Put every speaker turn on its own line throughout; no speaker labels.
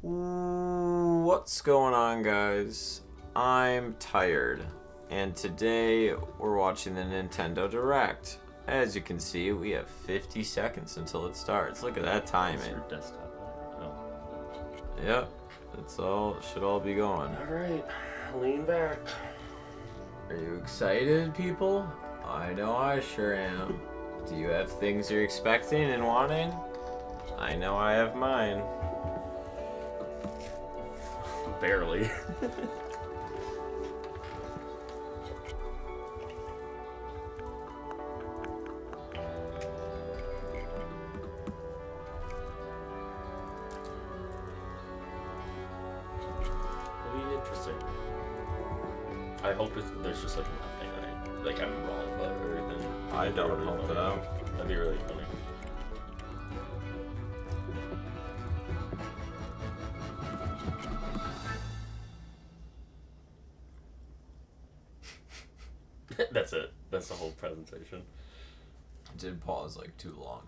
What's going on, guys? I'm tired, and today we're watching the Nintendo Direct. As you can see, we have 50 seconds until it starts. Look at that timing.
Your desktop. Oh.
Yep, it's all should all be going.
All right, lean back.
Are you excited, people? I know I sure am. Do you have things you're expecting and wanting? I know I have mine.
Barely. Will be interesting. I hope there's just like nothing like I'm wrong about everything.
I don't hope so.
That'd be really funny. That's it. That's the whole presentation.
It did pause like too long.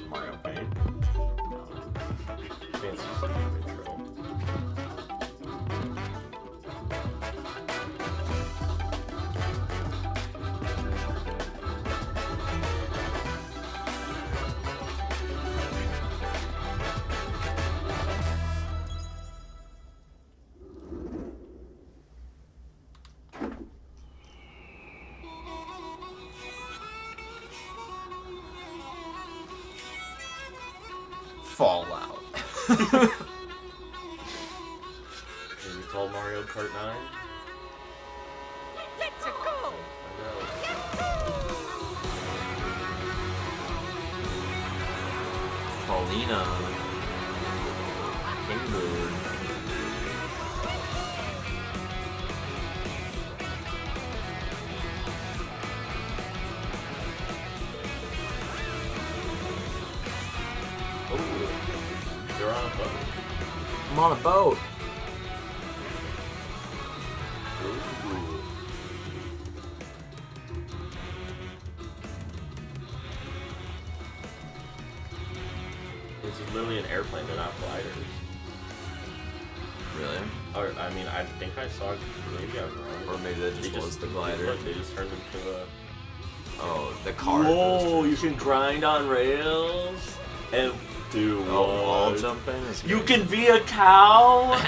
Mario Paint. Fancy intro.
Fallout.
Is it called Mario Kart 9?
Let's go!
Paulina. Kingbird.
You're on a boat.
I'm on a boat.
Ooh. This is literally an airplane, they're not gliders.
Really?
Or, I mean, I think I saw, maybe I was wrong.
Or maybe that just was the glider.
Look, they just turned into a...
Oh, the car.
Whoa, you can grind on rails? And do what?
Oh, wall jumping is
You
great.
can be a cow?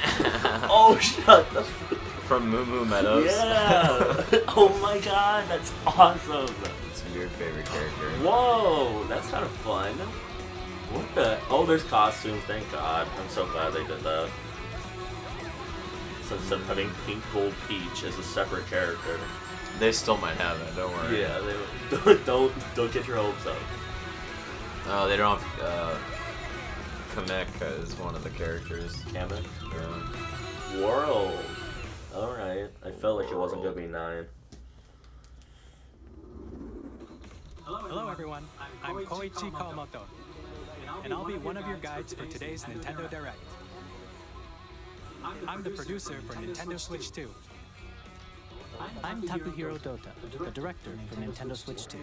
Oh, shut the
From Moo Moo Meadows.
Yeah! Oh my god, that's awesome!
It's your favorite character.
Whoa, that's kind of fun. What the? Oh, there's costumes, thank god. I'm so glad they did that. So instead of having Pink Gold Peach as a separate character.
They still might have that, don't worry.
Yeah, don't get your hopes up.
Oh, they don't have Kamek as one of the characters.
Kamek?
Yeah.
World. Alright. I felt like it wasn't gonna be 9.
Hello everyone, I'm Koichi Kawamoto, and I'll be one of your guides for today's Nintendo Direct. I'm the producer for Nintendo Switch 2.
I'm Takuhiro Dota, the director for Nintendo Switch 2.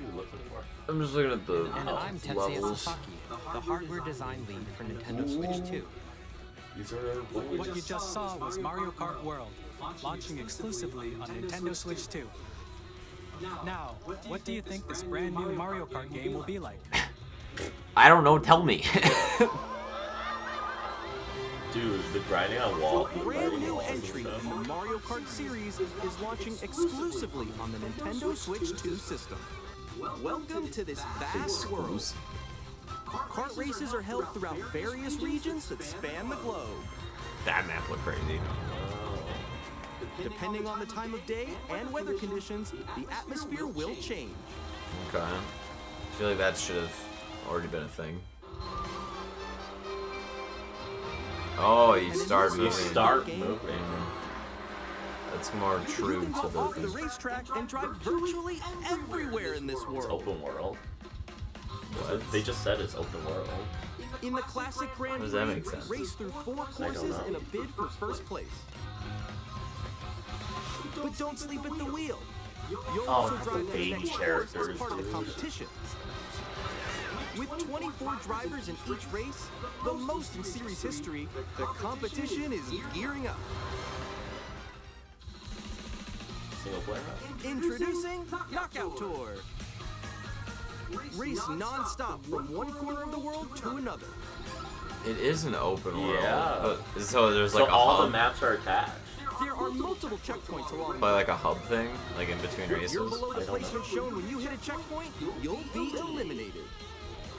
I'm just looking at the
And I'm Tetsuya
levels.
Sasaki, the hardware design lead for Nintendo Switch 2.
These are
What you just saw was Mario Kart World, launching exclusively on Nintendo Switch 2. Now, what do you think this brand new Mario Kart game will be like?
I don't know, tell me.
Dude, the grinding on wall.
A brand new entry in the Mario Kart series is launching exclusively on the Nintendo Switch 2 system. Welcome to this vast world. Kart races are held throughout various regions that span the globe.
That map looked crazy.
Depending on the time of day and weather conditions, the atmosphere will change.
Okay. I feel like that should have already been a thing. Oh, you start moving.
You start moving.
That's more
You
true
can
to
hop off the
the...
racetrack and drive virtually everywhere in this
It's
world.
open world.
What?
They just said it's open world.
In the classic Grand
Does that
Prix,
make sense?
race through 4 courses
know.
in a bid for first place. But don't sleep at the wheel. You'll
Oh,
also
the
drive to the
baby
next course
characters,
as part of the
dude.
competition. With 24 drivers in each race, the most in series history, the competition is gearing up.
Single player.
Introducing Knockout Tour. Race non-stop from one corner of the world to another.
It is an open world.
Yeah.
But, so there's
So
like a
all
hub,
the maps are attached.
There are multiple checkpoints along
but like a hub thing, like in between
If you're
races.
below the placement shown when you hit a checkpoint, you'll be eliminated.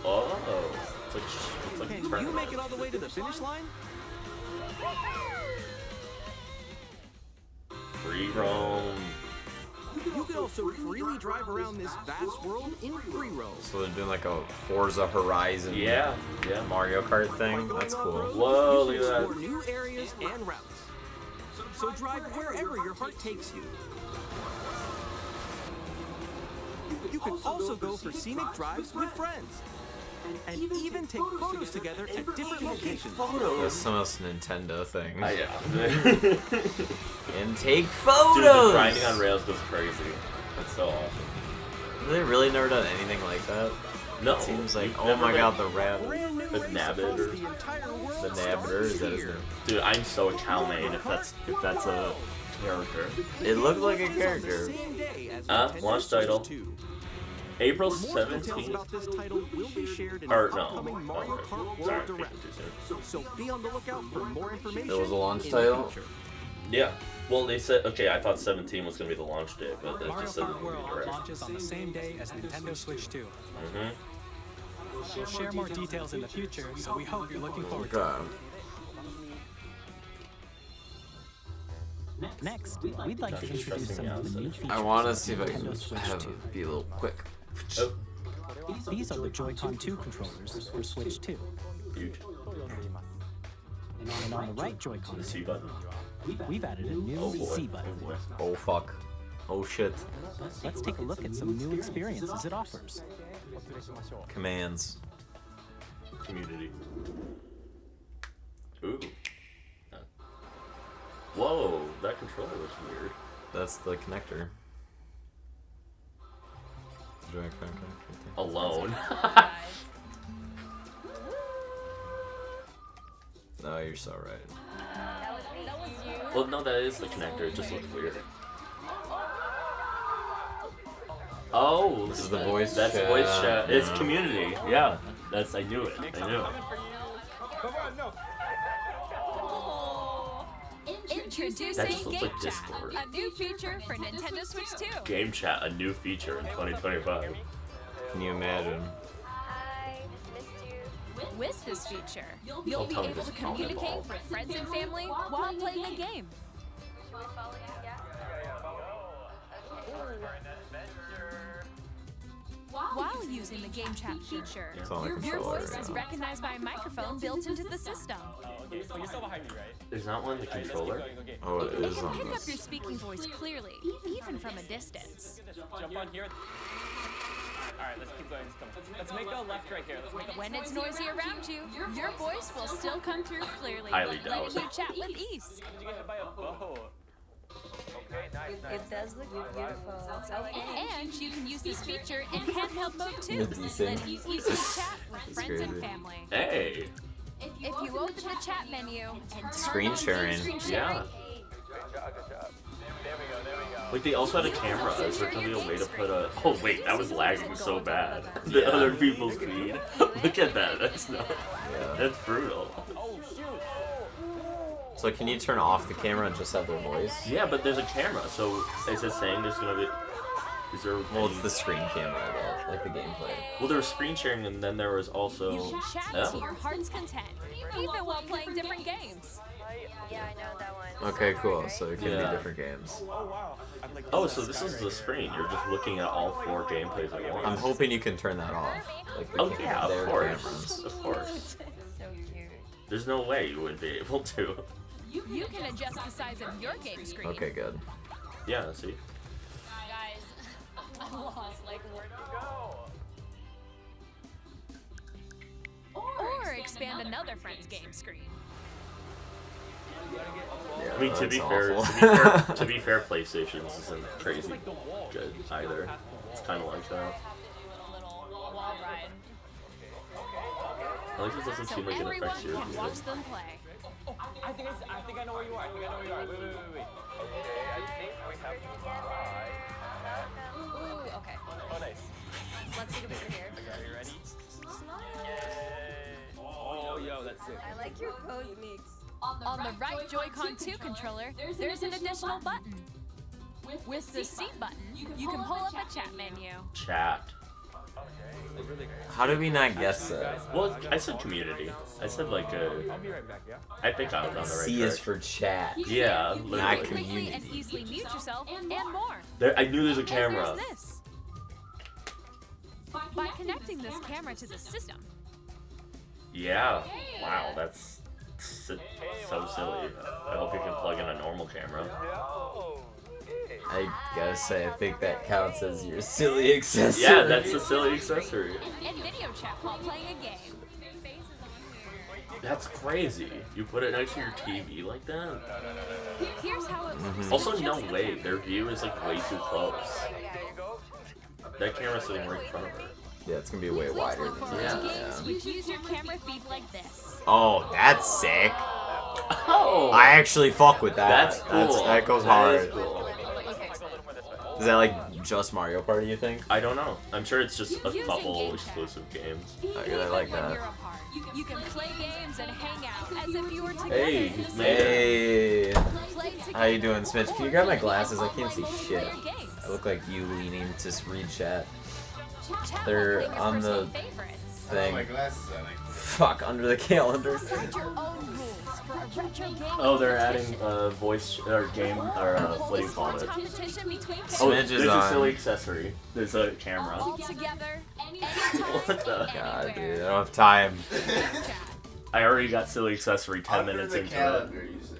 Oh, it's like a
Can you
tournament.
make it all the way to the finish line?
Free roam.
You can also freely drive around this vast world in free roam.
So they're doing like a Forza Horizon
Yeah, yeah.
Mario Kart thing. That's cool.
Whoa, look
You
at
can
that.
explore new areas and routes. So drive wherever your heart takes you. You can also go for scenic drives with friends. And even take photos together at different locations.
That's the most Nintendo thing.
Yeah.
And take
Dude,
photos!
the grinding on rails goes crazy. That's so awesome.
Have they really never done anything like that?
No.
It seems like,
you've
oh
never
my
been-
god, the rabbit.
Brand new
The
race
Nabbit
across
or-
the entire world
The Nabbitter, is that his
starts
name?
here.
Dude, I'm so chow mein if that's a character.
It looked like a
Releases on the
character.
same day as
Launch
Nintendo Switch
title.
2.
April
More details
17th.
about this title will be shared in
Or
the
no.
upcoming Mario
Okay.
Kart
Sorry,
World Direct.
too soon.
So be on the lookout for more information.
There was a launch
in
title?
The future.
Yeah. Well, they said, okay, I thought 17 was going to be the launch date, but they
Mario
just said
Kart World
direct.
launches on the same day as Nintendo Switch 2.
Mm-hmm.
We'll share more details in the future, so we hope you're looking forward to it.
God.
Next, we'd like to introduce some of the new features
I want to
of
see if I can
Nintendo Switch
have
2.
be a little quick.
Oh,
These are the Joy-Con 2 controllers for Switch 2.
huge.
And on the right Joy-Con,
The C button.
we've added a new
Oh boy.
C button.
Oh boy.
Oh fuck. Oh shit.
Let's take a look at some new experiences it offers.
Commands.
Community. Ooh. Whoa, that controller looks weird.
That's the connector. Joy-Con connector.
Alone.
No, you're so right.
Well, no, that is the connector. It just looks weird. Oh,
This is the voice
That's
chat.
voice chat. It's
Yeah.
community. Yeah, that's. I knew it. I knew it.
Introducing
That just looks
Game
like
Chat,
Discord.
a new feature for Nintendo Switch 2.
Game chat, a new feature in 2025.
Can you imagine?
With this feature, you'll
Don't
be
tell me
able
this
to
is common
communicate
ball.
with friends and family while playing a game. While using the Game Chat feature,
It's on the
your
controller
voice
right
is
now.
recognized by a microphone built into the system.
There's not one in the controller.
Oh, it
It
is
can
on
pick up
this.
your speaking voice clearly, even from a distance.
Jump on here. Alright, let's keep going. Let's make a left right here. Let's make a
When it's noisy around you, your voice will still come through clearly,
Highly doubt
letting you
it.
chat with ease.
Did you get hit by a boat?
It does look beautiful. Okay.
And you can use this feature in handheld mode too,
Decent.
letting you easily chat with friends and
crazy.
family.
Hey.
If you open the chat menu and turn
Screen
on
sharing.
screen sharing,
Yeah. Like they also had a camera. Is there gonna be a way to put a? Oh wait, that was lagging so bad. The
Yeah.
other people's feed. Look at that. That's not.
Yeah.
That's brutal.
Oh shoot!
So can you turn off the camera and just have their voice?
Yeah, but there's a camera. So is it saying there's gonna be? Is there?
Well, it's the screen camera though, like the gameplay.
Well, there was screen sharing, and then there was also.
you can chat to your heart's content, even while playing different games.
Yeah, I know that one.
Okay, cool. So it can
Yeah.
be different games.
Oh wow! I'm like.
Oh, so this is the screen. You're just looking at all four gameplays at once.
I'm hoping you can turn that off. Like the
Oh yeah,
their
of course,
cameras.
of course.
So cute.
There's no way you wouldn't be able to.
You can adjust the size of your game screen.
Okay, good.
Yeah, see.
Guys, I'm lost. Like, where to go? Or expand another friend's game screen.
I mean, to
that's
be
awful.
fair, to be fair, PlayStation's isn't crazy good either. It's kind of like that.
Little wall ride.
I like it doesn't
So
seem like it
everyone
affects your
can
view.
watch them play.
I think I know where you are. I think I know where you are. Wait.
Okay, I think we have
Ooh, okay.
Oh, nice.
Let's take a picture here.
Are you ready?
Yay!
Oh, yo, that's it.
I like your pose, Meeks.
On the right Joy-Con 2 controller, there's an additional button. With the C button, you can pull up a chat menu.
Chat.
How did we not guess that?
Well, I said community. I said like
I'll be right back, yeah?
I think I was on the right
C is
track.
for chat.
Yeah,
You
literally.
can quickly
community.
and easily mute yourself and more.
I knew there's a
And
camera.
there's this. By connecting this camera to the system,
Yeah. Wow, that's so silly. I hope you can plug in a normal camera.
No! Hey.
I gotta say, I think that counts as your silly accessory.
Yeah, that's a silly accessory.
and video chat while playing a game.
That's crazy. You put it next to your TV like that?
Here's how it works.
Also, no way. Their view is like way too close.
There you go.
That camera's sitting right in front of her.
Yeah, it's gonna be way wider than that.
Games which use your camera feed like this.
Oh, that's sick.
Oh!
I actually fuck with that.
That's cool.
That goes
That
hard.
is cool.
Is that like just Mario Party, you think?
I don't know. I'm sure it's just a
Using
couple
game chat.
exclusive games.
I like
When
that.
you're apart, you can play games and hang out as if you were together
Hey,
in the
he's
same
made it.
Hey,
Play together
how you doing, Smith? Can you grab my glasses? I can't see
online
shit.
multiplayer games.
I look like you leaning to read chat
Chat
They're
while playing your
on the
personal favorites.
thing.
glasses on.
Fuck, under the calendar.
Set your own rules for a retro game
Oh, they're adding
competition.
voice or game or what do you call
Sports
it?
competition between
Oh,
Smidge
players.
is
there's a
on.
silly accessory. There's a camera.
All together,
What
anytime,
the-
God, dude, I
anywhere.
don't have time.
Chat.
I already got silly accessory 10 minutes into it.
you say.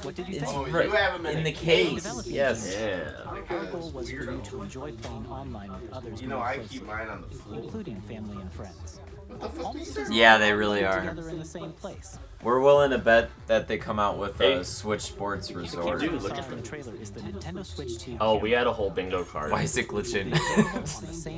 What did you
It's
think?
right
you have 'em
in the
Developing
case. Yes.
Yeah.
Our goal was for you to enjoy playing online with others
You know,
more
I
closely,
keep mine on the floor.
including family and friends.
What the fuck is that?
Yeah, they really are.
Together in the same place.
We're willing to bet that they come out with
Hey.
a Switch Sports
The
Resort.
camera
Dude,
you
look
saw
at
in the
them.
trailer is the Nintendo Switch 2.
Oh, we had a whole bingo card.
Why is it glitching?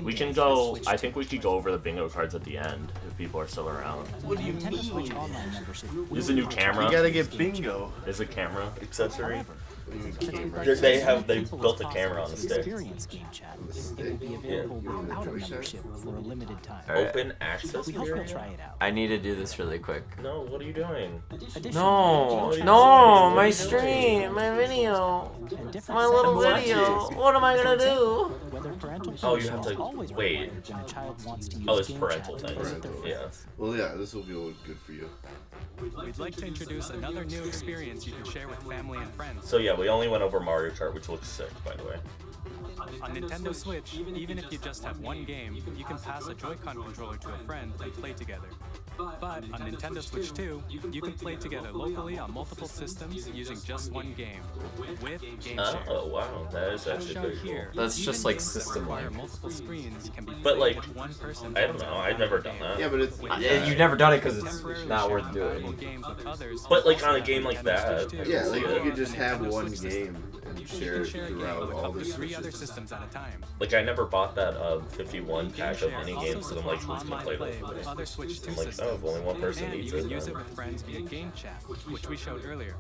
We can go. I think we could go over the bingo cards at the end if people are still around.
What do you
Nintendo Switch
mean?
Online membership.
There's a new camera.
You gotta get bingo.
There's a camera accessory.
However,
They built a camera on the stick.
Experience game chat. It will be available without a membership for a limited time.
Alright.
Open access
We hope you'll
period?
try it out.
I need to do this really quick.
No, what are you doing?
Additionally,
No,
What
no,
are
my
you doing?
stream, my video,
and different
my little
settings
video. What am I gonna do?
Whether parental
Oh, you
permission
have
is
to-
always
wait.
required when a child wants to use
Oh, it's
game
parental
chat to
things.
visit their
Yeah.
friends.
Well, yeah, this will be good for you.
We'd like to introduce another new experience you can share with family and friends.
So yeah, we only went over Mario Kart, which looks sick, by the way.
On Nintendo Switch, even if you just have one game, you can pass a Joy-Con controller to a friend and play together. But on Nintendo Switch 2, you can play together locally on multiple systems using just one game, with Game Share.
Oh wow, that is
As
actually
shown
pretty cool.
here,
That's
even
just like
games that
system
require
life.
multiple screens can be
But,
played
like,
with one person.
I don't know. I've never done that.
Yeah, but it's
You've never done it because it's
Temporarily
not
share
worth
compatible
doing.
games with others.
But, like, on a
Also
game
have
like
Nintendo
that,
Switch 2.
yeah, like you could just
Nintendo
have one
Switch system.
game and
You
share
can
it
share a game
throughout
with
all
up
the
to 3 other
switches.
systems at a time.
Like I never bought that 51 pack of
Game
mini
Share
games
also
because I'm like,
supports
who's gonna
online
play
play with
this?
other Switch 2
I'm like, oh,
systems.
if only one person
And
needs
you can
it.
use it
then-
with friends via Game Chat, which we showed earlier.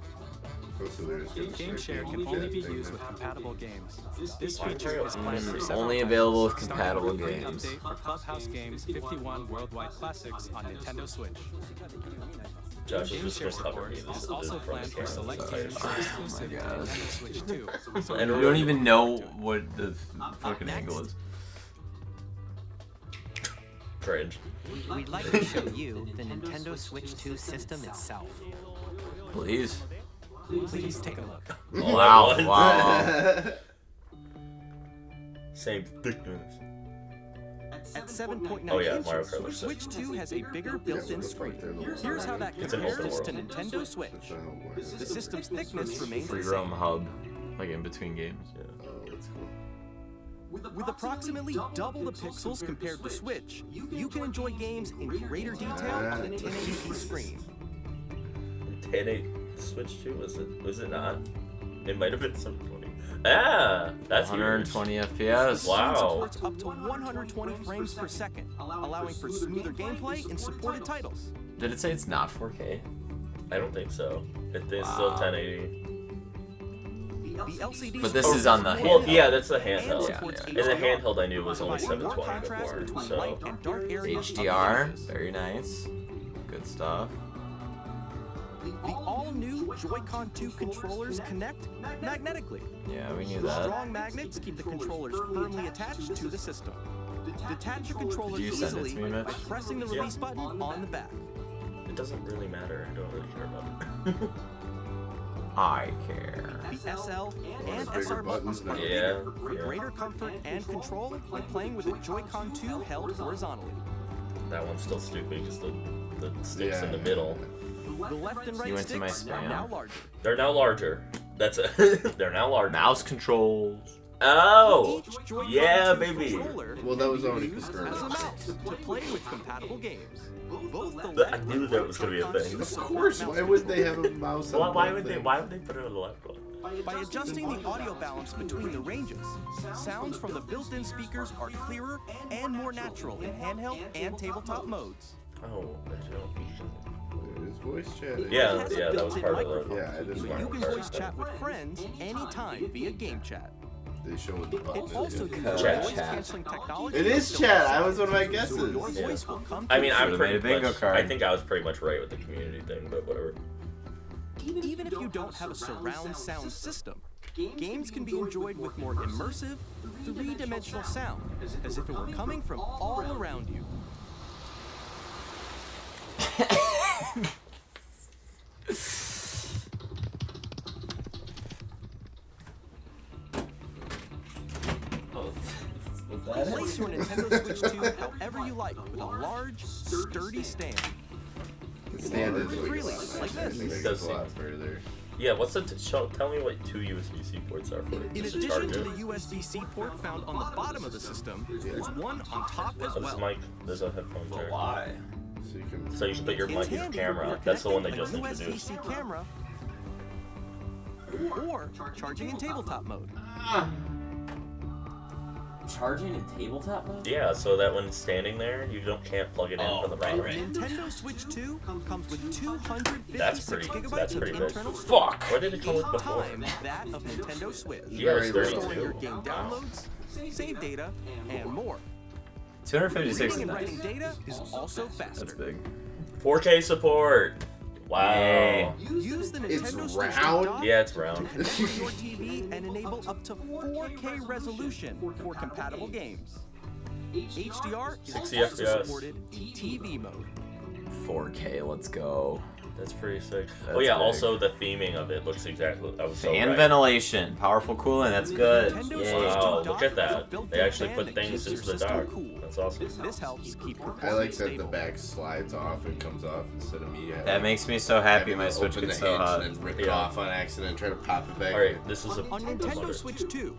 Oh, so there's just
Game
like
Share
a
can
chat
only be
thing
used
then.
with compatible games. This feature is planned for
Mm,
several
only
titles,
available with
starting
compatible
with a free
games.
update for Clubhouse Games 51 Worldwide Classics on Nintendo Switch.
Josh is
Game
just
Share
gonna cover me.
support
This
is
is
also
from the
planned for select
camera.
games
Sorry.
exclusive to
gosh.
Nintendo Switch 2. So
And we don't even know what the fucking angle is.
Cringe.
We'd like to show you the Nintendo Switch 2 system itself.
Please.
please take a look.
Wow,
What?
wow.
Same thickness.
At 7.9
Oh, yeah,
inches,
Mario Kart looks
Switch 2 has a bigger built-in screen. Here's how that
It's an open
compares to
world.
Nintendo Switch.
That's not how it works.
The system's thickness remains the
Free roam
same.
hub, like in between games.
Oh, that's cool.
With approximately double the pixels compared to Switch, you can enjoy games in greater detail on the 1080p screen.
Switch 2? Was it not? It might have been 720. Ah, that's
120 FPS.
Wow.
Supports up to 120 frames per second, allowing for smoother gameplay in supported titles.
Did it say it's not 4K?
I don't think so. It's still 1080.
The LCD
But this is on the
Well,
handheld.
yeah, that's the handheld.
Yeah.
In the handheld, I knew it was only 720 before. So
HDR, very nice. Good stuff.
The all-new Joy-Con 2 controllers connect magnetically.
Yeah, we knew that.
Strong magnets keep the controllers firmly attached to the system. Detach your controller
Did you send it to
easily
me, Mitch?
by pressing the release button on the back.
it doesn't really matter. I don't really care about it.
I care.
The SL and
bigger
SR buttons are
Yeah,
bigger for
yeah.
greater comfort and control when playing with a Joy-Con 2 held horizontally.
That one's still stupid because the sticks in the
Yeah.
middle.
The left and
You
right
went to my
sticks are
spam.
now larger.
They're now larger. They're now larger.
Mouse controls.
Oh!
Each Joy-Con
Yeah,
2
baby.
controller
Well, that was
can be
already
used
confirmed.
as a mouse to play with compatible games. Both the
I
left
knew that was gonna be a thing.
Of course, why would they have a mouse on
Why
both
would they?
things?
Why would they put it on the left one?
By adjusting the audio balance between the ranges, sounds from the built-in speakers are clearer and more natural in handheld and tabletop modes.
Oh, I don't.
It's voice chat.
Yeah,
It has a
that was
built-in
part of
microphone,
Yeah, it is
so
part
you
of
can
it.
voice chat with friends anytime via game chat.
They show what the button
It also
is.
uses
Chat.
voice-canceling technology.
It is chat. I was one of my guesses.
So your
Yeah.
voice will come
I
to
mean,
you.
I'm
Should've
pretty
made a bingo
much.
card.
I think I was pretty much right with the community thing, but whatever.
Even if you don't have a surround sound system, games can be enjoyed with more immersive, three-dimensional sound, as if it were coming from all around you. Place your Nintendo Switch 2 however you like with a large, sturdy stand.
The stand is
Freely, like
I
this.
think it goes a lot further.
Yeah, what's the tell me what two USB-C ports are for?
In
Just a
addition to
charger.
the USB-C port found on the bottom of the system, there's one on top as
Oh, this
well.
mic, there's a headphone jack.
Why?
So you can.
So you can put your
It's
mic in your
handy
camera.
for
That's the one they
connecting
just
a
introduced.
USB-C camera or charging in tabletop mode.
Charging in tabletop mode?
Yeah, so that when it's standing there, you can't plug it in from the bottom.
Nintendo Switch 2 comes with 256
That's pretty
gigabytes of
big.
internal
Fuck!
storage.
What did it come with
8
before?
times that of Nintendo Switch.
Yeah, it's
Very
Storing your
32.
game downloads, save data, and more.
256 is
Reading and
nice.
writing data is also faster.
That's big.
4K support! Wow.
Yay.
Use the
It's
Nintendo Switch
round?
dock
Yeah, it's
to
round.
connect with your TV and enable up to 4K resolution for compatible games. HDR is
60
also
FPS.
supported in TV mode.
4K, let's go.
That's pretty sick.
That's
Oh yeah,
big.
also the theming of it looks exactly. I was so
Fan
right.
ventilation, powerful cooling, that's good.
Nintendo
Yay.
Switch
Wow,
2
look
dock
at
has a
that.
built-in
They actually
fan
put
that
things
keeps your
into the
system
dock.
cool.
That's awesome.
This helps keep performance
I like that
stable.
the back slides off and comes off instead of me.
That makes me so happy
having
my
to
Switch
open
gets
the
so
hinge
hot.
and then rip it
Yeah.
off on accident and try to pop it back.
Alright, this is a.
On Nintendo Switch 2,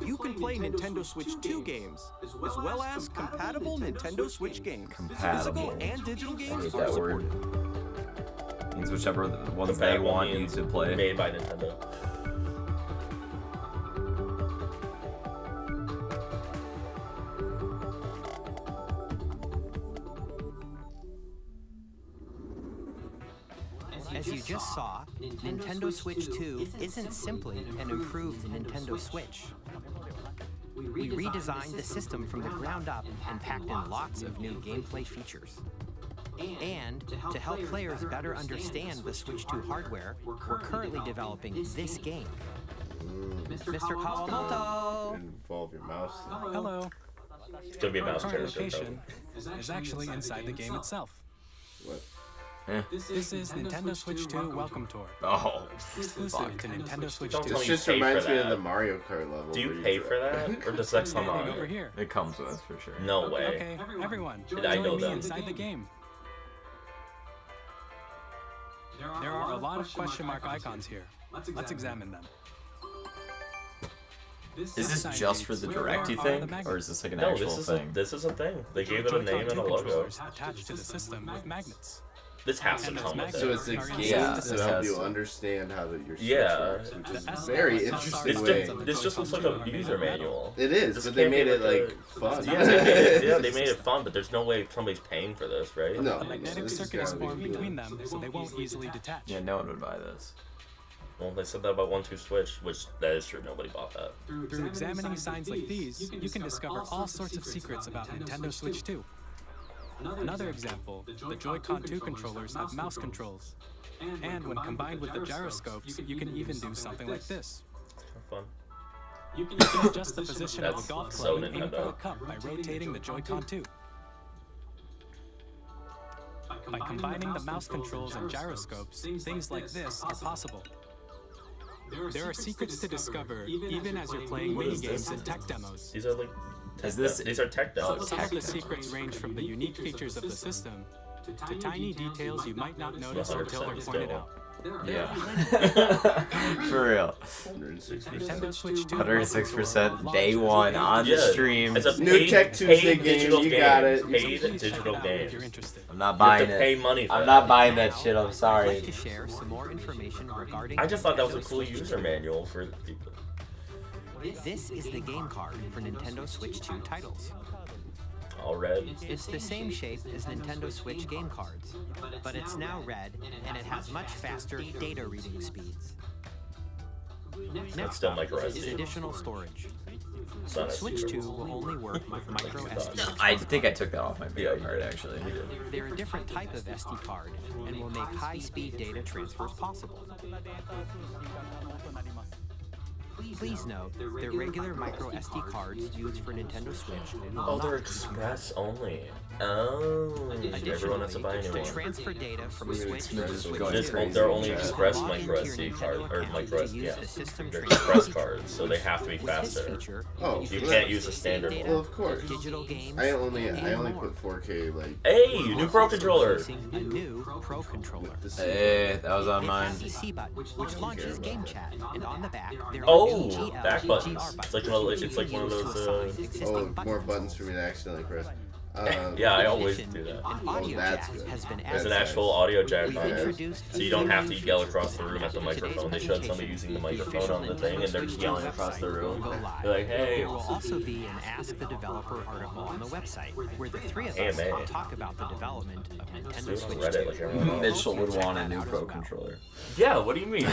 you can play Nintendo Switch 2 games, as well as compatible Nintendo Switch games.
Compatible.
Physical and digital
I
games
hate
are
that word.
supported.
Means whichever ones they
Compatible
want you
means
to play.
Made by Nintendo.
As you just saw, Nintendo Switch 2 isn't simply an improved Nintendo Switch. We redesigned the system from the ground up and packed in lots of new gameplay features. And to help players better understand the Switch 2 hardware, we're currently developing this game. Mr. Kawamoto!
Involve your mouse.
Hello.
It's gonna be a mouse
Our current
character.
location is actually inside the game itself.
What?
This is Nintendo Switch 2 Welcome Tour.
Oh,
Exclusive to Nintendo Switch
Don't
2.
tell
This
me you
just
pay for
reminds me of
that.
the Mario Kart level.
Do you
where
pay for that, or does that come
Standing
on?
over here.
it comes with us for sure.
No way.
Okay, everyone,
I
join
know
me
them.
inside the game. There are a lot of question mark icons here. Let's examine them.
Is this just for the direct, you think? Or is this like an
No,
actual
this is
thing?
this is a thing. They gave it a
Joy-Con
name and a
2
logo.
controllers attached to the system with magnets.
This has to
And
come with
there's
it.
So it's a
Yeah,
game
this
to help
has
you
to.
understand how your Switch
Yeah.
works, which is a very interesting way.
This just looks like a user manual.
It is,
This
but they
can't be
made it
like
like fun.
Yeah, they made it fun, but there's no way somebody's paying for this, right?
No,
A magnetic
this has
circuit is
gotta be
formed
cool.
between them, so they won't easily detach.
Yeah, no one would buy this.
Well, they said that about 1-2 Switch, which that is true. Nobody bought that.
Through examining signs like these, you can discover all sorts of secrets about Nintendo Switch 2. Another example, the Joy-Con 2 controllers have mouse controls. And when combined with the gyroscopes, you can even do something like this.
Fun.
You can adjust the position of
That's
the golf
so
club and aim for the
Nintendo.
cup by rotating the Joy-Con 2. By combining the mouse controls and gyroscopes, things like this are possible. There are secrets to discover, even as you're playing mini-games and tech demos.
These are like. These are tech demos.
Some of the secrets range from the unique features of the system to tiny details you might not notice until they're pointed out.
Yeah. For real.
106%. Switch 2
106% day one on the stream.
It's a
New
paid,
Tech Tuesday
paid
game,
digital
you
game.
got it.
Paid digital
if
game.
you're interested.
I'm not
You
buying
have to pay
it.
money for
I'm
that.
not buying that shit. I'm
I'd
sorry.
like to share some more information regarding
I just thought that was a
Nintendo
cool
Switch
user
2.
manual for people.
This is the game card for Nintendo Switch 2 titles.
All red.
It's the same shape as Nintendo Switch game cards, but it's now red and it has much faster data reading speeds.
That's
Next
still
up
micro
is
SD.
additional storage.
It's not
Switch
SD.
2 will only work with micro SD.
I think I took that off my video card actually.
They're a different type of SD card and will make high-speed data transfers possible. Please note, they're regular micro SD cards used for Nintendo Switch. will
Oh, they're
not
express only. Oh, everyone has to buy
to
anymore.
transfer data from Switch to
just
Switch
going
2,
crazy.
They're only
Yeah.
express
log
micro
into your
SD
Nintendo
card or
account
micro
to
SD.
use
Yeah,
the system
they're
transfer
express
feature.
cards, so they have to be
With this
faster.
feature,
Oh,
You
well,
can't use the standard
data,
one.
Well, of course.
digital games,
I only
and more.
put 4K like.
Hey, new Pro
Also
controller.
releasing a new Pro controller.
The
Hey, that was on
It
mine.
has a C button, which launches game chat, and on the back there are
Oh,
GL,
back
GR
buttons.
buttons.
It's like one of those.
Oh, more buttons for me to accidentally press.
Yeah, I
In
always
addition,
do that.
An audio
that's
jack
good.
has been
There's
added.
an actual audio jack
We've
on it,
introduced
so you don't have to yell across the room at the microphone. They showed somebody using the microphone on the thing, and they're just yelling across the room. They're like, "Hey."
There will also be an Ask the Developer article on the website, where the three of us
AMA.
talk about the development of Nintendo
Dude,
Switch
Reddit,
2.
like everyone else.
Mitchell would want a new Pro controller.
Yeah, what do you mean?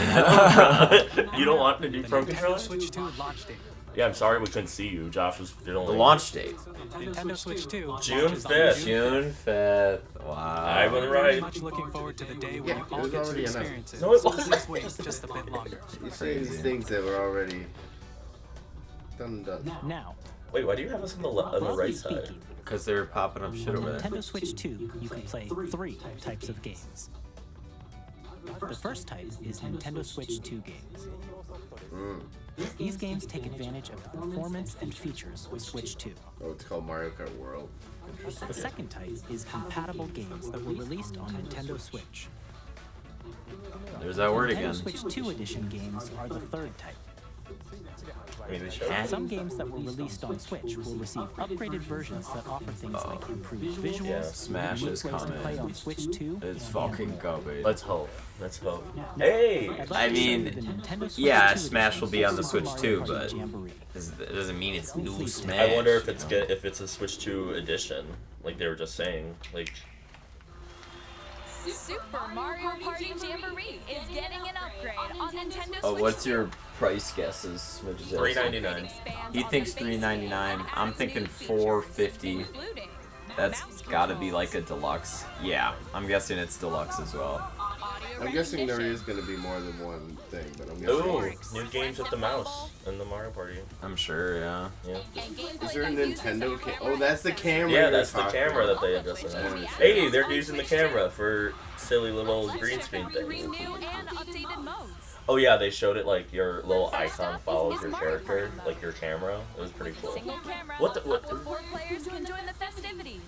You don't want the new Pro
Nintendo
controller?
Switch 2 launch date.
Yeah, I'm sorry we couldn't see you. Josh was
The
fiddling.
launch date.
Nintendo Switch 2
June
launches on
5th.
June 5th. Wow.
I was
Very
right.
much looking forward to the day when
Yeah,
you
it
all
was
get to
already enough.
experience it.
No, it
So
wasn't.
please wait just a bit longer.
You say these things that were already done and done.
Now,
Wait, why do you have us on the on the
broadly
right side?
speaking,
Because they're popping up shit
on
over there.
Nintendo Switch 2, you can play three types of games. The first type is Nintendo Switch 2 games. These games take advantage of the performance and features of Switch 2.
Oh, it's called Mario Kart World.
The second type is compatible games that were released on Nintendo Switch.
There's that word
Nintendo
again.
Switch 2 edition games are the third type.
I mean, they showed.
Some games that were released on Switch will receive upgraded versions that offer things like improved visuals,
Yeah.
Smash
new
is
ways to play
coming.
on Switch 2.
It's
and
fucking
more.
garbage.
Let's hope. Let's hope. Hey!
I'd like
I
to show you
mean,
the Nintendo Switch
yeah,
2
Smash
edition
will be on the
of
Switch
Super
too,
Mario
but
Party Jamboree.
it doesn't mean it's new Smash.
I wonder if
you
it's
know?
good, if it's a Switch 2 edition, like they were just saying. Like,
Super Mario Party Jamboree is getting an upgrade on Nintendo Switch.
Oh, what's your price guesses? What'd you say?
$3.99.
He thinks $3.99. I'm thinking $4.50. That's gotta be like a deluxe. Yeah, I'm guessing it's deluxe as well.
I'm guessing there is going to be more than one thing, but I'm guessing.
ooh, new games with the mouse and the Mario Party.
I'm sure, yeah.
Yeah.
Is there a Nintendo Oh, that's the camera.
Yeah,
you're
that's the
talking
camera that
about.
they adjusted. Hey, they're using the camera for silly little green screen things.
New and updated modes.
Oh yeah, they showed it like your little icon follows your character, like your camera. It was pretty cool.
Single camera.
What the- what-
Up to 4 players can join the festivities.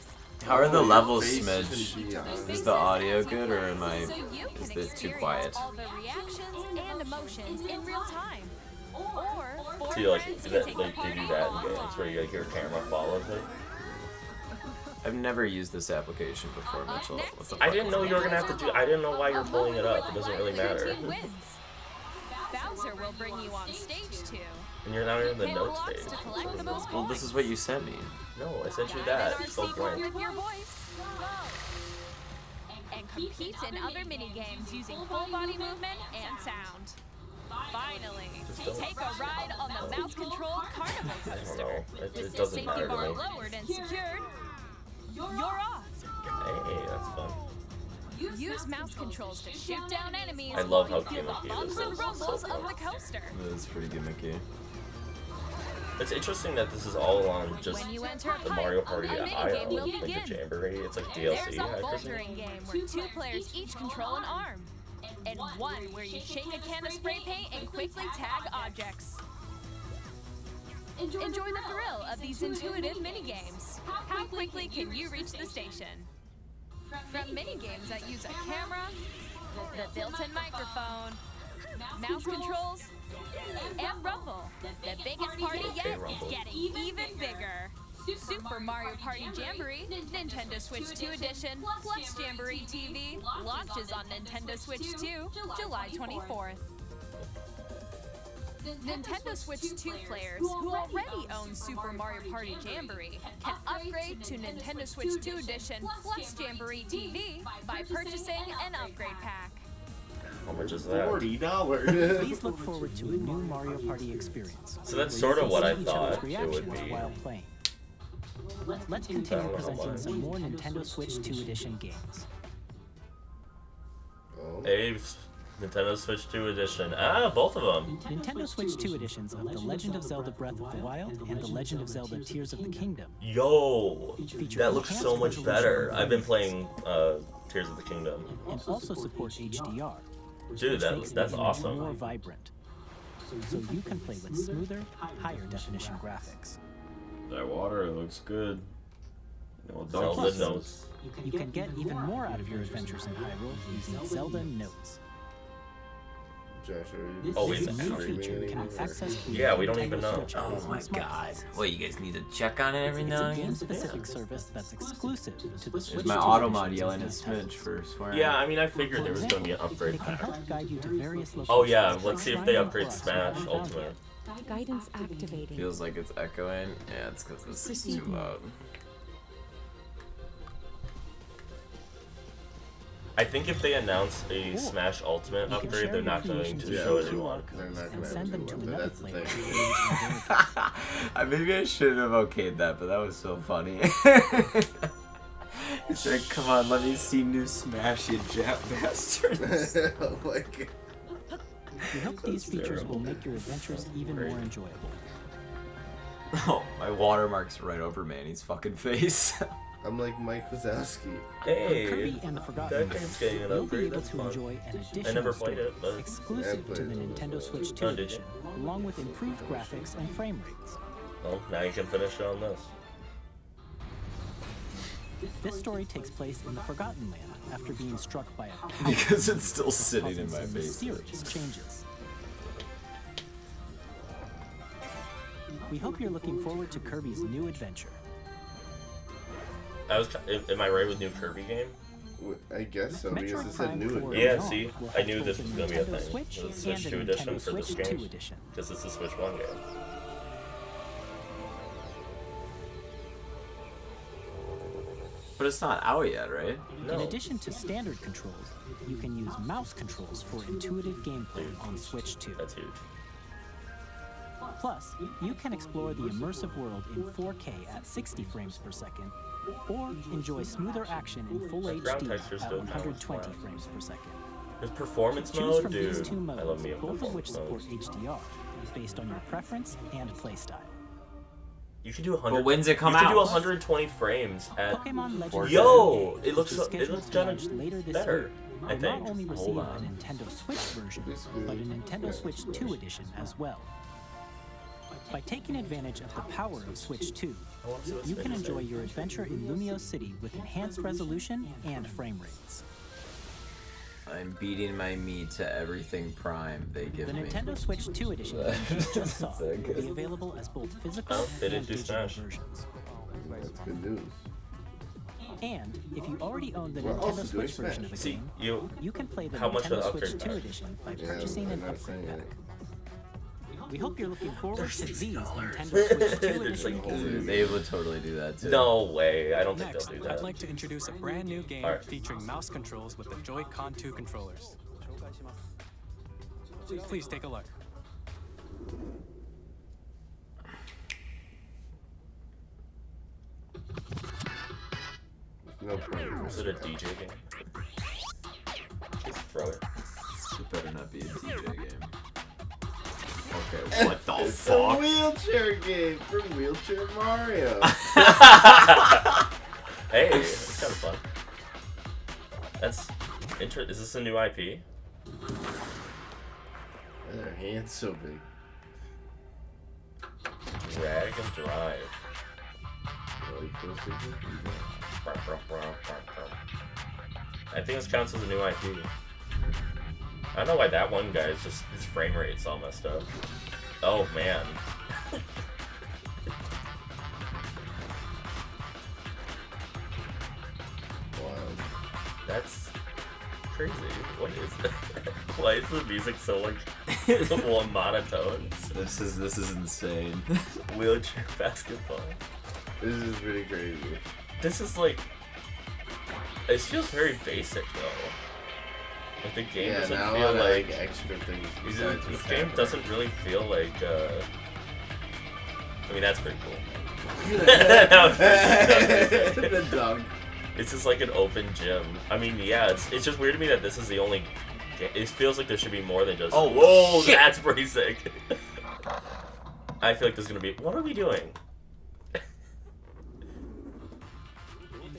How are the levels,
Face
Smidge?
can be on.
Is the audio good or am I?
So you
Is
can
it too
experience
quiet?
all the reactions and emotions in real time. Or
So you like
friends
that,
can
like
take
they do that in games where you like your camera follows it.
I've never used this application before, Mitchell. What the fuck
I didn't
is
know
it?
you were gonna have to do. I didn't know why you're pulling it up. It doesn't really matter.
Bowser will bring you on stage 2.
And you're not in the
Hit
notes
blocks
page.
to collect the most
Well, this is what you sent me.
No, I sent you
Guide
that.
an
It's so
RC board
blank.
with your voice. And compete in other mini-games using full body movement and sound. Finally, take a ride on the mouse-controlled carnival
I don't
coaster.
know. It doesn't
Safety
matter
bar
to me.
lowered and secured. You're off.
Hey, that's fun.
Use mouse controls to shoot down enemies.
I love
while
how
you feel the
gimmicky
bumps
this
and
is.
rumbles
So
of
fun.
the coaster.
This is pretty gimmicky.
It's interesting that this is all on just
When you enter a
the
pipe,
Mario Party
a mini
IO,
game will
like the
begin.
Jamboree. It's like
There's
DLC,
a
I presume.
bouldering game where 2 players each control an arm. And one where you shake a can of spray paint and quickly tag objects. Enjoy the thrill of these intuitive mini-games. How quickly can you reach the station? From mini-games that use a camera, the built-in microphone, mouse controls, and rumble. The biggest party yet is getting even bigger. Super Mario Party Jamboree, Nintendo Switch 2 Edition, plus Jamboree TV, launches on Nintendo Switch 2, July 24th. Nintendo Switch 2 players who already own Super Mario Party Jamboree can upgrade to Nintendo Switch 2 Edition plus Jamboree TV by purchasing an upgrade pack.
How much is that?
$40.
Please look forward to a new Mario Party experience.
So that's
where you
sort of
can
what
see
I
each other's
thought it would
reactions
be.
while playing. Let's
I
continue
don't know
presenting
why.
some more Nintendo Switch 2 Edition games.
Oh.
Abe's Nintendo Switch 2 Edition. Ah, both of them.
Nintendo Switch 2 editions of The Legend of Zelda Breath of the Wild and The Legend of Zelda Tears of the Kingdom.
Yo,
Feature
that looks so much
enhanced
better.
resolution
I've been playing Tears of the Kingdom.
and also support HDR,
Dude,
which makes
that's
the image
awesome.
more vibrant. So you can play with smoother, higher definition graphics.
That water looks good. No,
Zelda
Plus,
notes.
You can get even more out of your adventures in Hyrule using Zelda Notes.
Josh, are you
Oh, wait,
This
it's
new
streaming
feature can be accessed through
Yeah, we don't
Nintendo
even know.
Switch apps
Oh my
and smart
god.
phones.
Well, you guys need to check on it every
It's
now
a
and again.
game-specific service that's exclusive to the
There's
Switch
my
2
Automod
editions
yelling
and
at
titles.
Smidge for swearing.
Yeah, I mean, I figured there was going to be an upgrade
It can
pack.
help guide you to various locations.
Oh yeah, let's see if they
Shrine
upgrade
Plus
Smash
haven't found
Ultimate.
yet.
Guidance activating.
Feels like it's echoing. Yeah, it's because this is too
Proceed.
loud.
I think if they announce a Smash Ultimate
You can
upgrade,
share
they're
your
not going
creations
to
with
show
your
anyone.
They're not
and
gonna
send them to
but
another
that's the
player.
thing.
Maybe I shouldn't have okayed that, but that was so funny. He said, "Come on, let me see new Smash, you jap bastards."
Oh my god.
We hope these features will make your adventures even more enjoyable.
Oh, my watermark's right over Manny's fucking face.
I'm like Mike Wazowski.
Hey,
Kirby and the Forgotten
that
Lands,
game's getting an
you'll be
upgrade.
able
That's
to
fun.
enjoy an
I
additional
never played
story
it, but
exclusive to the Nintendo Switch 2
Oh, did you?
edition, along with improved graphics and frame rates.
well, now you can finish it on this.
This story takes place in the Forgotten Land after being struck by a power
Because it's still
that
sitting in
causes
my
some
face.
mysterious changes. We hope you're looking forward to Kirby's new adventure.
Am I right with new Kirby game?
I guess so, because
Metroid
it said
Prime
new
4
again.
Yeah,
Beyond
see,
will
I
have
knew
both
this
a
was going to be a
Nintendo
thing.
Switch
The Switch
and a
2 edition
Nintendo
for this
Switch
game.
2 edition.
Because it's the Switch 1 game.
But it's not out yet, right?
No.
In addition to standard controls, you can use mouse controls for intuitive gameplay on Switch 2.
That's huge.
Plus, you can explore the immersive world in 4K at 60 frames per second, or enjoy smoother action in Full
The ground
HD
texture's
at
still
120
balanced.
frames per second.
There's performance
Choose
mode,
from
dude.
these two modes,
I love me a
both of which
performance
support
mode.
HDR, based on your preference and playstyle.
You can do 100.
But when's it come
You can do
out?
120 frames at.
Pokemon Legends
Yo,
Arceus
it looks
is
it
scheduled
looks
to
kind
launch
of
later this
better.
year.
I
Will
think.
not only receive
Hold
a
on.
Nintendo Switch version, but a Nintendo Switch 2 edition as well. By taking advantage of the power of Switch 2,
I want to see what
you can
Spin
enjoy
says.
your adventure in Lumio City with enhanced resolution and frame rates.
I'm beating my meat to everything Prime they give
The
me.
Nintendo Switch 2 edition game you just saw
So
will
good.
be available as both physical
Oh, they
and
didn't do
digital
Smash.
versions.
That's good news.
And if you already own the
We're
Nintendo
also doing
Switch version of the
Smash.
game, you can play the
how much
Nintendo
of the
Switch
upgrade
2
pack?
edition by
Yeah,
purchasing
I'm
an
not
upgrade
saying
pack.
it.
We hope you're looking forward to these
$60.
Nintendo Switch 2
It's
edition
like,
games.
They would totally do that too.
No way. I don't think
Next,
they'll do that.
I'd like to introduce a brand new game
Alright.
featuring mouse controls with the Joy-Con 2 controllers. Please take a look.
No problem.
Is it a DJ game? Just throw it.
It better not be a DJ game. Okay, what the
It's a
fuck?
wheelchair game for Wheelchair Mario.
Hey, it's kind of fun. That's interesting. Is this a new IP?
Their hand's so big.
Drag and Drive. I think this counts as a new IP. I don't know why that one guy is just, his frame rate's all messed up. Oh man.
Wild.
That's crazy. What is that? Why is the music so like well, monotone?
This is insane.
Wheelchair basketball.
This is pretty crazy.
This is like, it feels very basic though. Like the game doesn't
now
feel
I
like
extra things.
this
besides what's
game
happening.
doesn't really feel like. I mean that's pretty cool. That was pretty
The dog.
It's just like an open gym. I mean, yeah, it's just weird to me that this is the only. It feels like there should be more than just.
Oh,
whoa,
shit.
that's pretty sick. I feel like there's gonna be. What are we doing?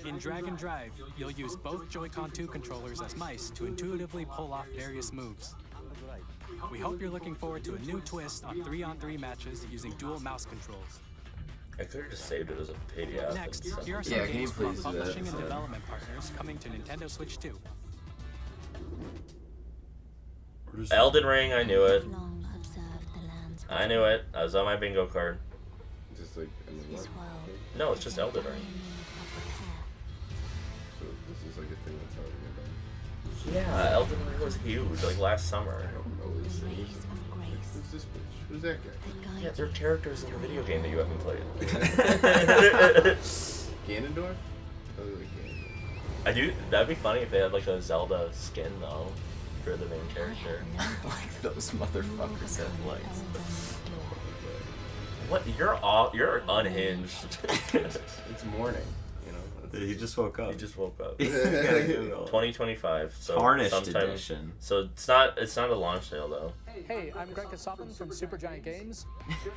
In Drag and Drive, you'll use both Joy-Con 2 controllers as mice to intuitively pull off various moves. We hope you're looking forward to a new twist on 3-on-3 matches using dual mouse controls.
I could have just saved it as a PDF.
Next,
and
here are some
Yeah, can you
games from our
please do that
publishing and
instead?
development partners coming to Nintendo Switch 2.
Elden Ring, I knew it. I knew it. I was on my bingo card.
Just like, I mean, what?
No, it's just Elden Ring.
So this is like a thing that's already been done.
Yeah, Elden Ring was huge, like last summer.
I don't know these things. Who's this bitch? Who's that guy?
Yeah, they're characters in the video game that you haven't played.
Ganondorf? Oh, like Ganondorf.
I do. That'd be funny if they had like a Zelda skin though for the main character.
Like those motherfuckers have legs.
What? You're unhinged.
It's morning, you know.
He just woke up.
He just woke up.
He's gotta Google.
2025. So
Tarnished
sometime.
edition.
So it's not a launch sale though.
Hey, I'm Greg Kasapin from Supergiant Games.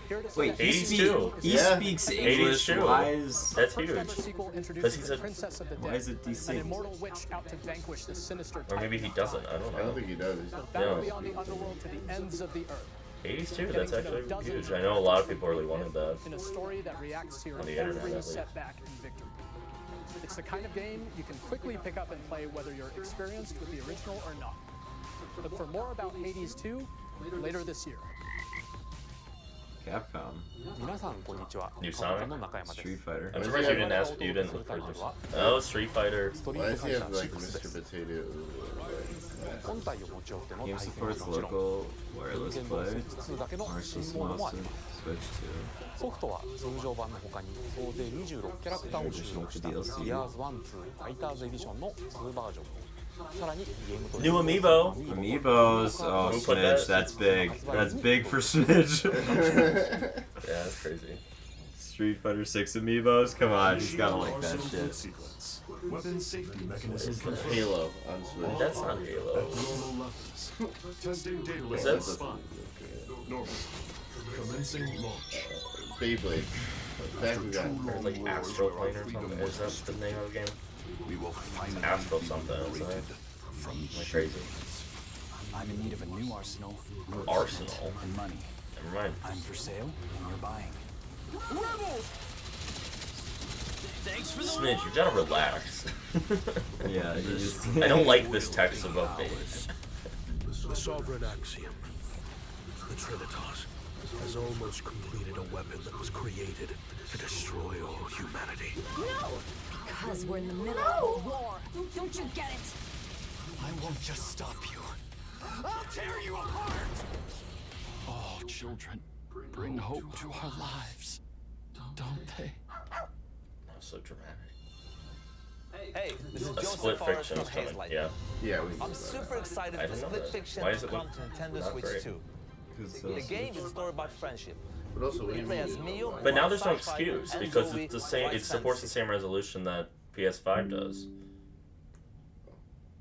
Here to
Wait, he,
82.
speaks English.
82.
Why is
That's
First
huge.
ever sequel
Because
introduces
he's
the
a.
Princess of the
why
Dead,
is it
an
DC?
immortal witch out to vanquish the sinister
Or maybe he
Titan.
doesn't. I don't
I don't
know.
think he does.
Battle
No.
beyond the underworld to the ends of the earth.
82. That's actually huge. I know a lot of people really wanted that.
In a story that reacts to your
On the internet,
every
at least.
setback and victory. It's the kind of game you can quickly pick up and play whether you're experienced with the original or not. Look for more about Hades 2 later this year.
Capcom.
New Sonic.
Street Fighter.
I'm surprised you didn't ask. You didn't look for this. Oh, Street Fighter.
Why does he have like Mr. Potato?
Game supports local wireless play. Marshall Switch 2.
ソフトは通常版の他に総勢26キャラクターを収録した
DLC
Years 1-2 Fighters Edition の2バージョン。さらにゲームと
New Amiibo.
Amiibos. Oh,
Who put
Smidge.
that?
That's big. That's big for Smidge.
Yeah, that's crazy.
Street Fighter 6 Amiibos. Come on, he's gotta like that shit.
Weapon safety mechanism.
Halo on Switch.
That's not Halo.
Testing data
Is
levels.
that-
Fine. Normal. Commencing launch.
Beyblade. Bakugan.
Or like Astral Plane or something. Is that the name of the game?
We will finally
Astral something. Isn't it?
from
Am I crazy?
I'm in need of a new arsenal.
Arsenal?
And money.
Never mind.
I'm for sale, and you're buying.
Smidge, you gotta relax.
Yeah, you just...
I don't like this text above page.
The sovereign axiom. The Trinitas. has almost completed a weapon that was created to destroy all humanity.
No! Because we're in the middle of a war. Don't you get it?
I won't just stop you. I'll tear you apart! All children bring hope to our lives, don't they?
That's so dramatic.
Hey, this is
A
Joseph
split
Forrest
fiction
from
is coming.
Hazelight.
Yeah.
Yeah,
I'm super excited
I
for
didn't know
Split
that.
Fiction
Why
to
is it
come to Nintendo
not
Switch
great?
2.
so
The game is a story about friendship.
But also, what do
You
you
play as
mean?
Mio,
But now there's no
sci-fi,
excuse
and
because
Zoe,
it's the same.
white
It supports the
fantasy.
same resolution that PS5 does.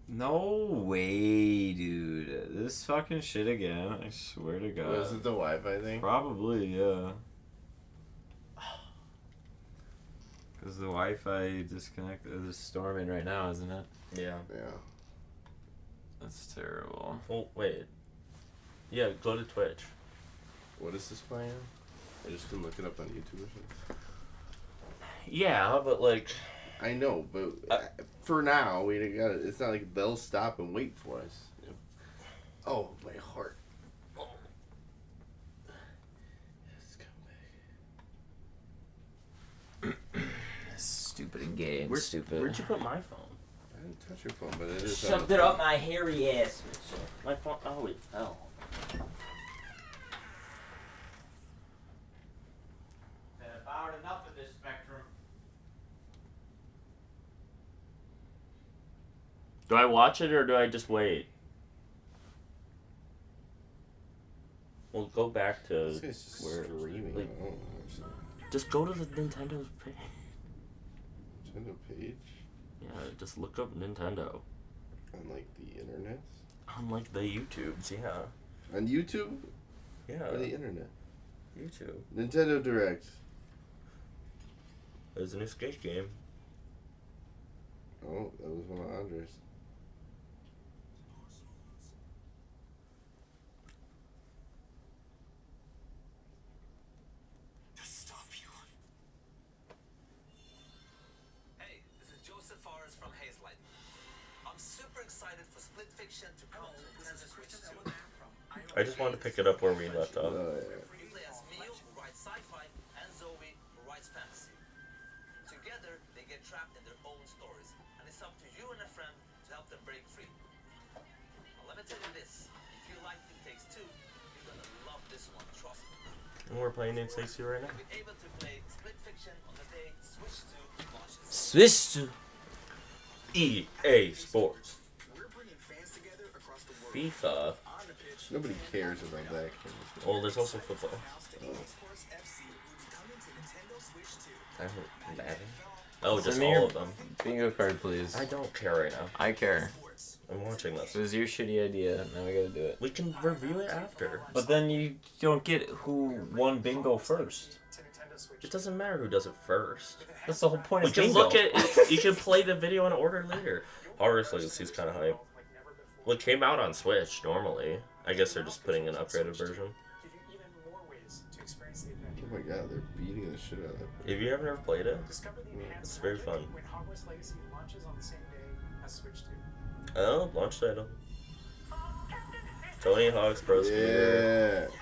No way, dude. This fucking shit again. I swear to God.
Was it the Wi-Fi thing?
Probably, yeah. Because the Wi-Fi disconnected. It's storming right now, isn't it?
Yeah.
Yeah.
That's terrible.
Well, wait. Yeah, go to Twitch.
What is this playing? I just can look it up on YouTube or something.
Yeah, but like.
I know, but for now, we got it. It's not like they'll stop and wait for us. You know? Oh, my heart. Oh. Yes, come back.
Stupid game.
Where'd you put my phone?
I didn't touch your phone, but it is.
Shoved it up my hairy ass.
My phone. Oh, it fell.
About enough of this spectrum.
Do I watch it or do I just wait? We'll go back to
This guy's just
where.
streaming.
Like,
I don't understand.
just go to the Nintendo page.
Nintendo page?
Yeah, just look up Nintendo.
On like the internet?
On like the YouTubes, yeah.
On YouTube?
Yeah.
Or the internet?
YouTube.
Nintendo Direct.
There's a new skate game.
Oh, that was one of Andres.
Hey, this is Joseph Forrest from Hazelight. I'm super excited for Split Fiction to come to Nintendo Switch 2.
I just wanted to pick it up where we left off.
You play as Mio, who writes sci-fi, and Zoe, who writes fantasy. Together, they get trapped in their own stories, and it's up to you and a friend to help them break free. Now, let me tell you this: if you like It Takes Two, you're gonna love this one. Trust me.
And we're playing It Takes Two right now.
You'll be able to play Split Fiction on the day Switch 2 launches.
Switch to
EA Sports. FIFA.
Nobody cares about that.
Oh, there's also football. Madden. Oh, just all of them.
Bingo card, please.
I don't care right now.
I care.
I'm watching this.
It was your shitty idea. Now we gotta do it.
We can review it after.
But then you don't get who won bingo first.
It doesn't matter who does it first.
That's the whole point
We
of
can
bingo.
look at. You can play the video in order later. Horus Legacy's kind of hype. Well, it came out on Switch normally. I guess they're just putting an upgraded version.
Oh my god, they're beating the shit out of it.
If you ever played it, it's very fun. Oh, launch title. Tony Hawk's Pro Skater.
Yeah.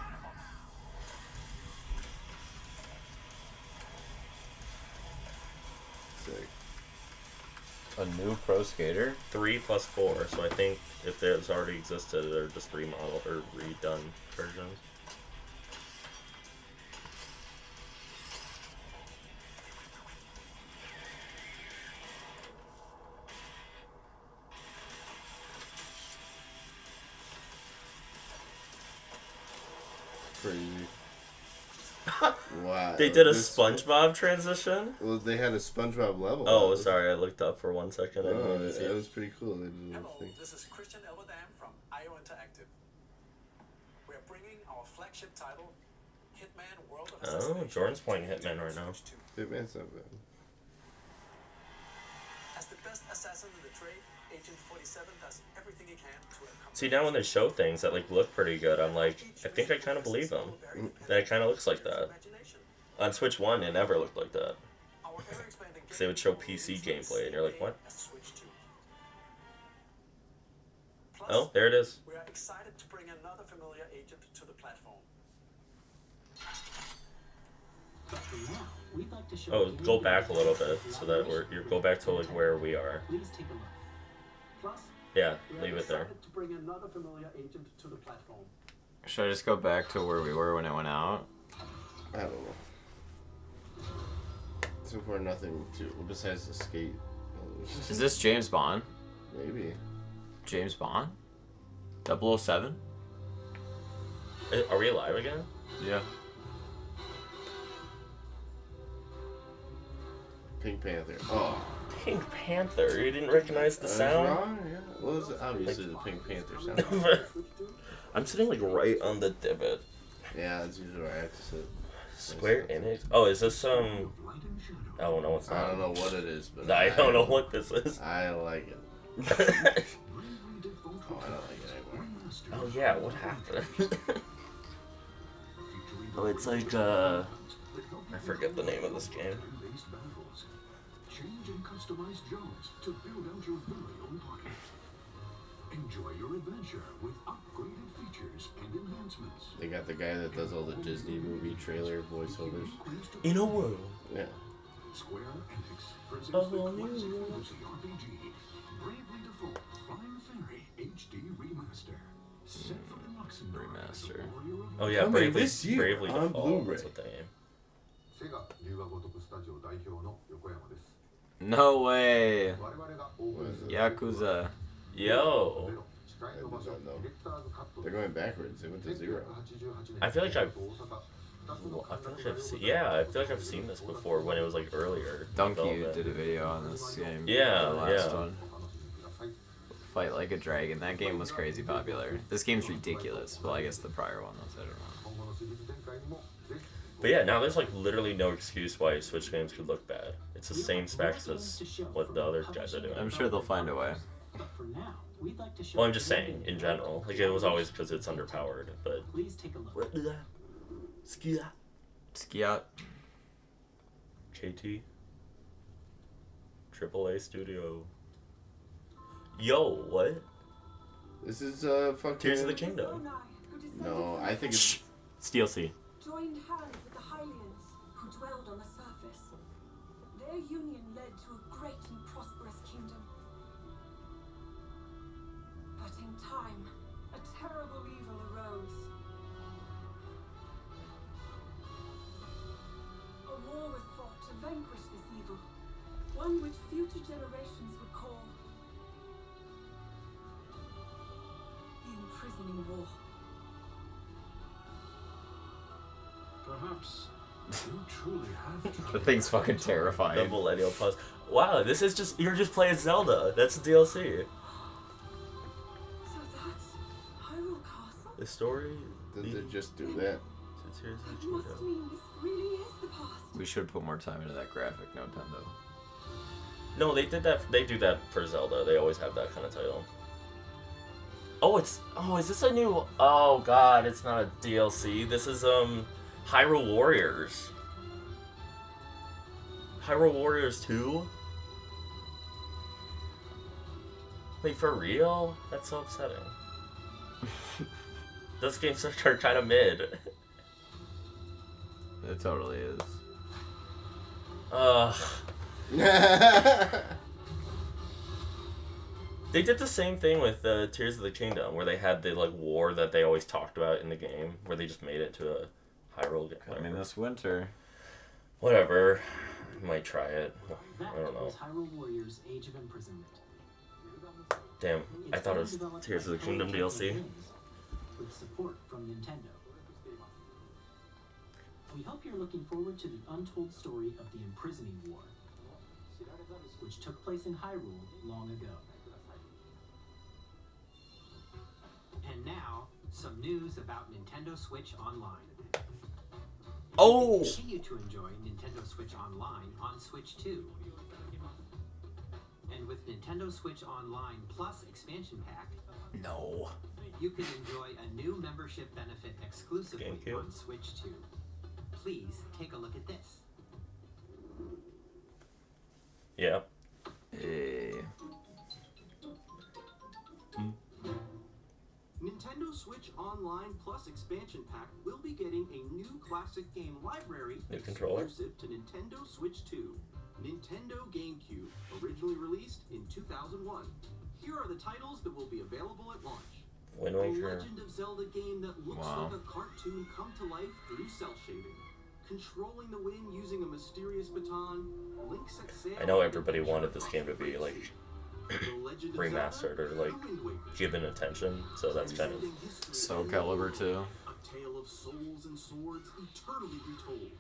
Sick.
A new pro skater?
3 plus 4, so I think if there's already existed, they're just remodeled or redone versions.
Crazy. Wow.
They did a
This-
SpongeBob transition?
Well, they had a SpongeBob level.
Oh, sorry, I looked up for 1 second. I didn't
Oh,
even see
that
it.
was pretty cool. They did a little thing.
This is Christian Elberdam from IO Interactive. We are bringing our flagship title, Hitman World of
Oh,
Assassination.
Jordan's playing Hitman right now.
Hitman's not bad.
As the best assassin in the trade, Agent 47 does everything he can to accomplish.
See, now when they show things that like look pretty good, I'm like, I think I kind of believe them. That it kind of looks like that. On Switch 1, it never looked like that. Because they would show PC gameplay, and you're like, what? Oh, there it is.
We are excited to bring another familiar agent to the platform.
Oh, go back a little bit so that you go back to like where we are. Yeah, leave it there.
Should I just go back to where we were when it went out?
I don't know. So far, nothing to besides the skate.
Is this James Bond?
Maybe.
James Bond? 007?
Are we alive again?
Yeah.
Pink Panther. Oh.
Pink Panther. You didn't recognize the sound?
Wrong? Yeah. Well, it's obviously the Pink Panther sound.
I'm sitting like right on the divot.
Yeah, that's usually where I have to sit.
Square Enix? Oh, is this Oh no, it's not.
I don't know what it is, but
I don't know what this is.
I like it. Oh, I don't like it anymore.
Oh yeah, what happened? Oh, it's like I forget the name of this game.
Change and customize jobs to build out your very own party. Enjoy your adventure with upgraded features and enhancements.
They got the guy that does all the Disney movie trailer voiceovers.
In a world.
Yeah.
Square Enix presents
Oh,
the
new
classic
world.
fantasy RPG, Bravely Default Fine Fairy HD Remaster. Set for Luxembourg.
Remaster.
Oh yeah,
Coming
Bravely,
this year
Bravely
on
Default.
Blu-ray.
That's what they name.
No way. Yakuza.
Yo.
They're going backwards. They went to 0.
I feel like I've seen this before when it was like earlier.
Donkey did a video on this game.
Yeah,
the last
yeah.
one. Fight Like a Dragon. That game was crazy popular. This game's ridiculous. Well, I guess the prior one was. I don't know.
But yeah, now there's like literally no excuse why Switch games could look bad. It's the same specs as what the other guys are doing.
I'm sure they'll find a way.
Well, I'm just saying in general. Like it was always because it's underpowered, but.
What did that?
Skiat.
KT. AAA Studio. Yo, what?
This is fucking
Tears of the Kingdom.
No, I think it's
Steel Sea.
Joined hands with the Hylians, who dwelled on the surface. Their union led to a great and prosperous kingdom. But in time, a terrible evil arose. A war was fought to vanquish this evil, one which future generations would call the Imprisoning War.
Perhaps you truly have
The thing's fucking terrifying.
The Millennial Plus. Wow, this is just you're just playing Zelda. That's the DLC.
So that's Hyrule Castle?
The story.
Did they just do that?
Tears of the
That
Kingdom.
must mean this really is the past.
We should put more time into that graphic, Nintendo.
No, they did that. They do that for Zelda. They always have that kind of title. Oh, is this a new? Oh God, it's not a DLC. This is Hyrule Warriors. Hyrule Warriors 2? Wait, for real? That's so upsetting. Those games are kind of mid.
It totally is.
They did the same thing with Tears of the Kingdom, where they had the like war that they always talked about in the game, where they just made it to a Hyrule game.
I mean, this winter.
Whatever. Might try it. I don't know.
Hyrule Warriors: Age of Imprisonment.
Damn, I thought it was Tears of the Kingdom DLC.
With support from Nintendo. We hope you're looking forward to the untold story of the Imprisoning War, which took place in Hyrule long ago. And now, some news about Nintendo Switch Online.
Oh!
You can continue to enjoy Nintendo Switch Online on Switch 2. And with Nintendo Switch Online Plus expansion pack,
No.
you can enjoy a new membership benefit exclusively
GameCube.
on Switch 2. Please take a look at this.
Yeah.
Hey.
Nintendo Switch Online Plus expansion pack will be getting a new classic game library
New controller.
exclusive to Nintendo Switch 2. Nintendo GameCube, originally released in 2001. Here are the titles that will be available at launch.
Wind
A
Waker.
Legend of Zelda game that looks
Wow.
like a cartoon come to life through cell shading. Controlling the wind using a mysterious baton, Link sets sail.
I know everybody wanted this game to be like remastered or like given attention, so that's kind of
Soul Calibur 2.
A tale of souls and swords eternally retold.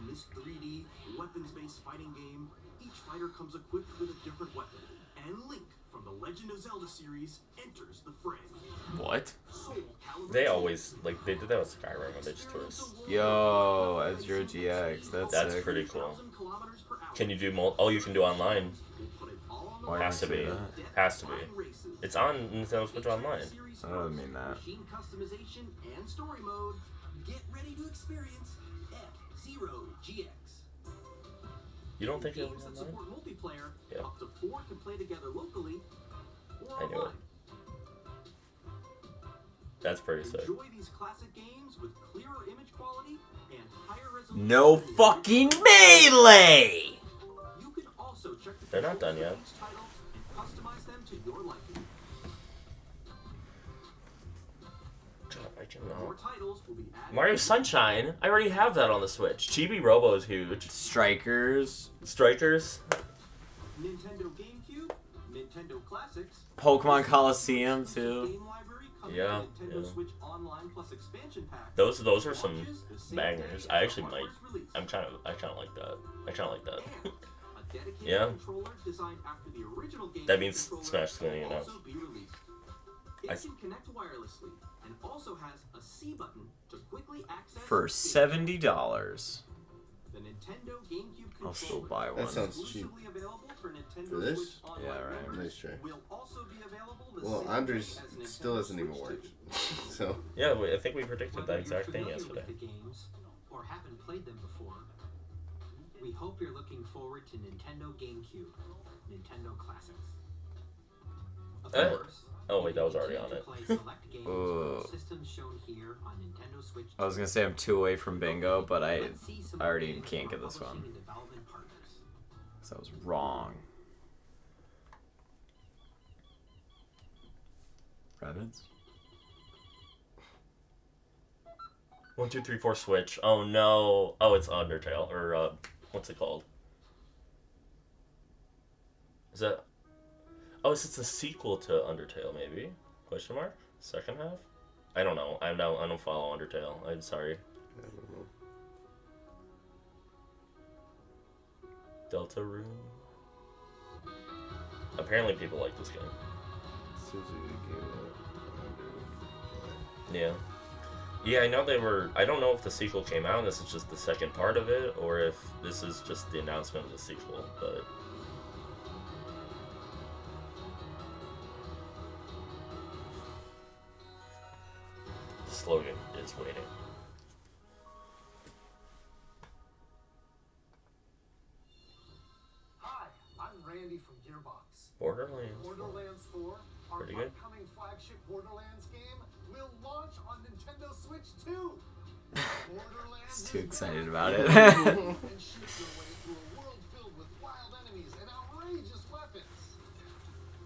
In this 3D, weapons-based fighting game, each fighter comes equipped with a different weapon, and Link from the Legend of Zelda series enters the fray.
What?
they always like they did that with Skyrim when they just threw us.
Yo, F-Zero GX.
That's
sick.
pretty cool. Can you do oh, you can do online.
Why
Has to
did I
be.
say
Has to be. It's on Nintendo Switch Online.
I don't mean that.
Machine customization and story mode. Get ready to experience F-Zero GX.
You don't think it
Games
was
that
online?
support multiplayer,
Yeah.
up to 4 can play together locally or
I knew it.
online.
That's pretty sick.
Enjoy these classic games with clearer image quality and higher resolution.
No fucking melee!
You can also check the
They're not done yet.
each title and customize them to your liking.
God, I cannot.
More titles will be added.
Mario Sunshine. I already have that on the Switch. Chibi Robo is huge.
Strikers.
Strikers.
Nintendo GameCube, Nintendo Classics,
Pokemon Coliseum too.
Game Library coming
Yeah,
to Nintendo
yeah.
Switch Online Plus expansion pack.
Those are some bangers. I actually might. I kind of like that. I kind of like that.
A dedicated
Yeah.
controller designed after the original GameCube
That means
controller
Smash is gonna
will
get out.
also be released. It
I-
can connect wirelessly and also has a C button to quickly access
For $70.
the Nintendo GameCube
I'll still
controller.
buy one.
That sounds cheap.
Exclusively available for Nintendo
For this?
Switch Online
Yeah, right.
members,
Nice try.
will also be available the
Well,
same
Andres
day as
still
Nintendo
hasn't even
Switch
worked.
2.
So,
Yeah, I think we predicted that exact thing
Familiar
yesterday.
with the games or haven't played them before, we hope you're looking forward to Nintendo GameCube, Nintendo Classics. Of
Eh.
course,
Oh wait, that was
you
already
continue
on
to
it.
play select games on
Ugh.
the systems shown here on Nintendo Switch.
I was gonna say I'm 2 away from bingo, but I
Let's see some
already
games
can't
from
get this
our
one.
publishing and development partners.
So I was wrong. Rabbits?
1, 2, 3, 4 Switch. Oh no. Oh, it's Undertale or what's it called? Is that? Oh, it's a sequel to Undertale, maybe? Question mark? Second half? I don't know. I don't follow Undertale. I'm sorry.
I don't know.
Deltarune. Apparently, people like this game.
Seems like a good game.
Yeah. Yeah, I know they were. I don't know if the sequel came out and this is just the second part of it, or if this is just the announcement of the sequel, but. Slogan is waiting.
Hi, I'm Randy from Gearbox.
Borderlands.
Borderlands 4, our
Pretty good.
upcoming flagship Borderlands game, will launch on Nintendo Switch 2. Borderlands
Just too
is
excited
back.
about it.
And shoot your way through a world filled with wild enemies and outrageous weapons.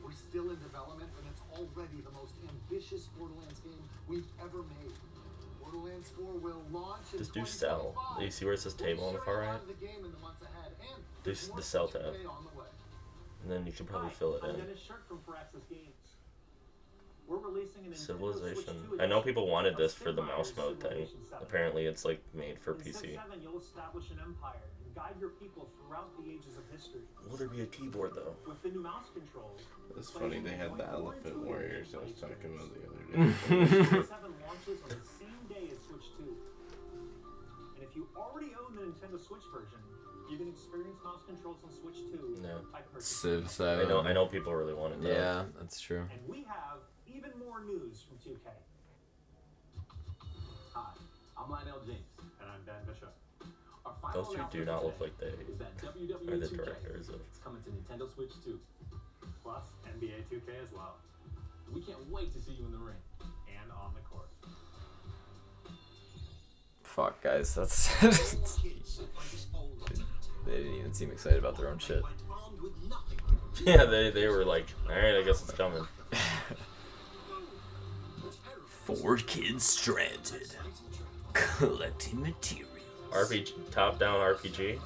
We're still in development, and it's already the most ambitious Borderlands game we've ever made. Borderlands 4 will launch in
Just do sell. Do you see where it says table on the far right?
the game in the months ahead, and
Do the sell tab.
on the way.
And then you can probably fill it
I'm
in.
Dennis Shirk from Firaxis Games. We're releasing an
Civilization. I know people wanted this for the mouse mode thing. Apparently it's like made for
In Civ
PC.
7, you'll establish an empire and guide your people throughout the ages of history.
Will there be a keyboard though?
With the new mouse controls.
It's funny they had the elephant warriors I was talking about the other
Civ
day.
7 launches on the same day as Switch 2. And if you already own the Nintendo Switch version, you can experience mouse controls on Switch 2
No.
by purchasing.
Civ 7.
I know people really wanted that.
Yeah, that's true.
And we have even more news from 2K.
Hi, I'm Lionel James.
And I'm Ben Bishop.
Our final
Those two do
announcement
not look
today
like they
is that
are
WWE
the
2K
directors of.
is coming to Nintendo Switch 2.
Plus NBA 2K as well.
We can't wait to see you in the ring.
fuck, guys. That's. They didn't even seem excited about their own shit.
Yeah, they were like, alright, I guess it's coming.
4 kids stranded. Collecting material.
RPG, top-down RPG. Did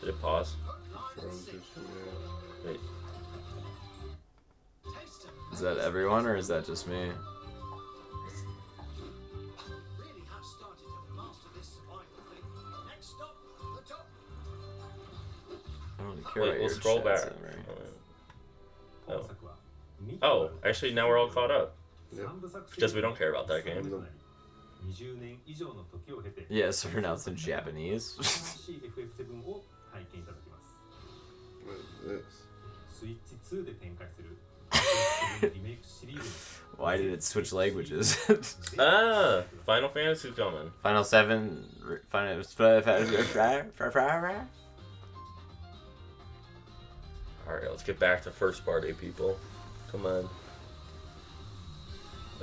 it pause? Wait.
Is that everyone or is that just me? I don't care.
Wait, we'll scroll back. Oh. Oh, actually, now we're all caught up. Because we don't care about that game.
Yeah, so for now it's in Japanese.
What is
Why did it switch languages?
Final Fantasy's coming.
Final 7. Final.
Alright, let's get back to first party, people. Come on.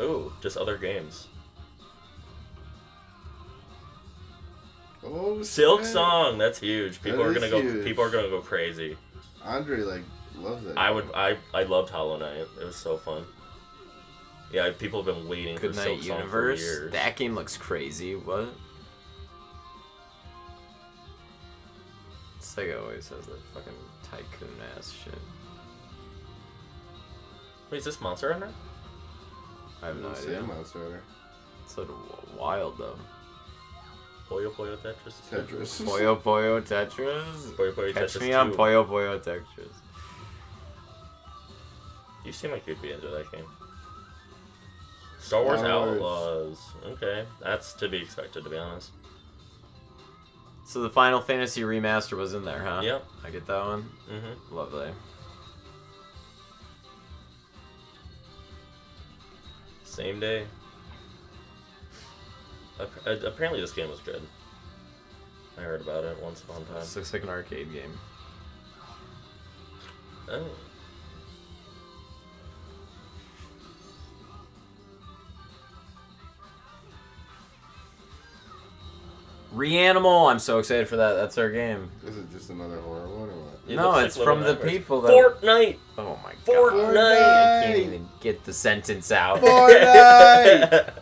Ooh, just other games.
Oh,
Silk
shit.
Song, that's huge. People
That
are gonna
is
go.
huge.
People are gonna go crazy.
Andre loves that.
I loved Hollow Knight. It was so fun. Yeah, people have been waiting for Silk
Goodnight
Song for
Universe.
years.
That game looks crazy. What? Sega always has that fucking tycoon ass shit.
Wait, is this Monster Hunter?
I have no idea.
Monster Hunter.
It's sort of wild though.
Puyo Puyo Tetris.
Tetris.
Puyo Puyo Tetris.
Puyo Puyo
Catch
Tetris
me on
2.
Puyo Puyo Tetris.
You seem like you'd be into that game. Star Wars Outlaws. Okay, that's to be expected, to be honest.
So the Final Fantasy remaster was in there, huh?
Yep.
I get that one.
Mm-hmm.
Lovely.
Same day. Apparently this game was good. I heard about it once upon a time.
This looks like an arcade game.
Oh.
Reanimal, I'm so excited for that. That's our game.
Is it just another horror one or what?
No, it's from the people that...
Fortnite!
Oh my god.
Fortnite!
I can't even get the sentence out.
Fortnite!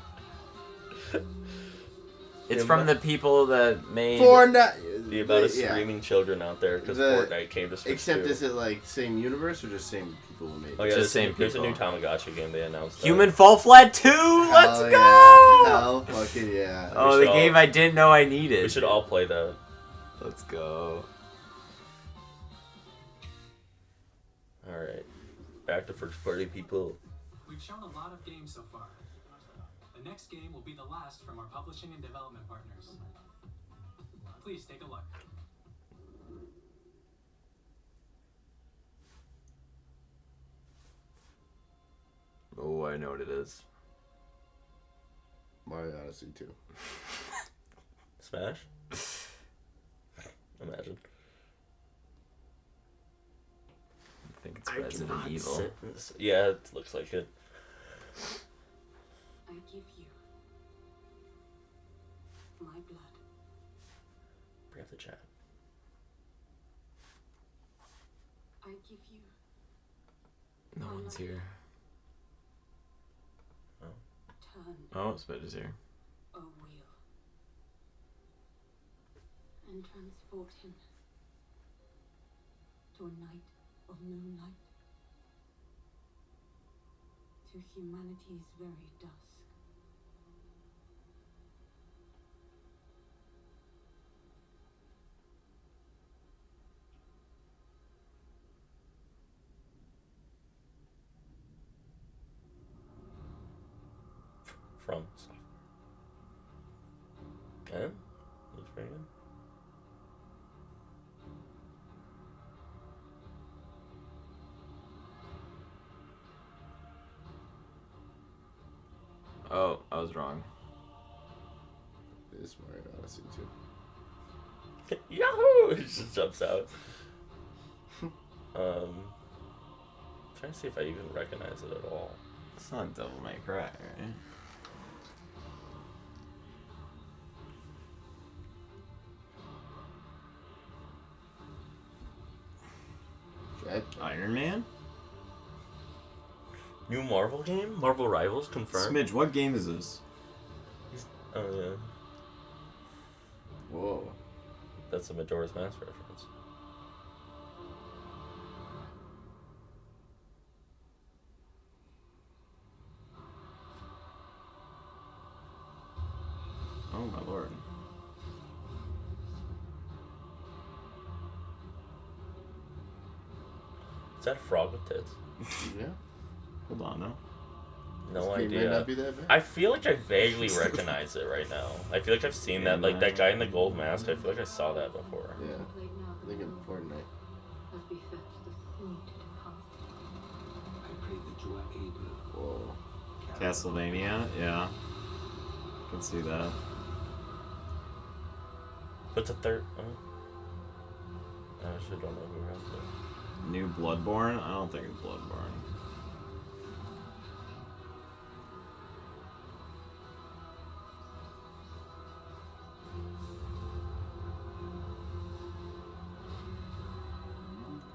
It's from the people that made...
Fortnite!
The amount of
Yeah.
screaming children out there because Fortnite came to Switch
Except
2.
is it like same universe or just same people who made it?
Oh yeah,
Just same
there's a new
people.
Tamagotchi game they announced.
Human Fall Flat 2! Let's
Hell
go!
Yeah. Hell fucking yeah.
Oh, the game I didn't know I needed.
We should all play that.
Let's go.
Alright. Back to first party people.
We've shown a lot of games so far. The next game will be the last from our publishing and development partners. Please take a look.
Oh, I know what it is.
Mario Odyssey 2.
Smash? Imagine.
I think it's Resident Evil.
Yeah, it looks like it.
I give you my blood.
Bring up the chat.
I give you
No one's here.
turn
Oh, Spidger's here.
a wheel and transport him to a night of moonlight, to humanity's very dusk.
From. Okay. Looks pretty good.
Oh, I was wrong.
It is Mario Odyssey 2.
Yahoo! It just jumps out. Trying to see if I even recognize it at all.
It's not Devil May Cry, right? Iron Man?
New Marvel game? Marvel Rivals confirmed?
Smidge, what game is this?
Oh, yeah.
Whoa.
That's a Majora's Mask reference.
Oh my lord.
Is that a frog with tits?
Yeah.
Hold on now.
No
This game
idea.
might not be that bad.
I feel like I vaguely recognize it right now. I feel like I've seen that, like that guy in the gold mask. I feel like I saw that before.
Yeah. I think in Fortnite. Whoa.
Castlevania? Yeah. Can see that.
What's a third? Oh. I actually don't know who has it.
New Bloodborne? I don't think it's Bloodborne.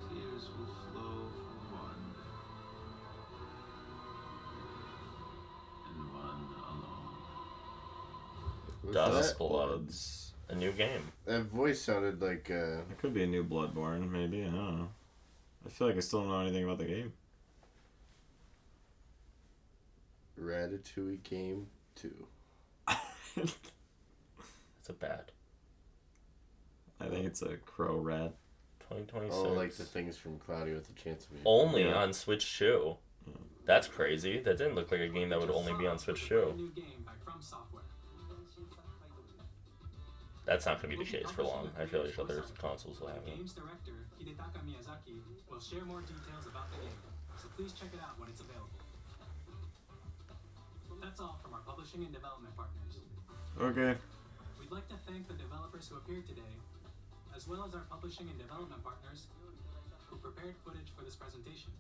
Tears will flow for one, and one alone.
Dusk
that?
Bloods. A new game.
That voice sounded like
It could be a new Bloodborne, maybe. I don't know. I feel like I still don't know anything about the game.
Ratatouille Game 2.
It's a bad.
I think it's a Crow Rat.
2026.
Oh, like the things from Cloudy with a Chance of Being.
Only on Switch 2. That's crazy. That didn't look like a game that would only be on Switch 2. That's not going to be the case for long. I feel like other consoles will have it.
Games director Hidetaka Miyazaki will share more details about the game, so please check it out when it's available. That's all from our publishing and development partners.
Okay.
We'd like to thank the developers who appeared today, as well as our publishing and development partners who prepared footage for this presentation.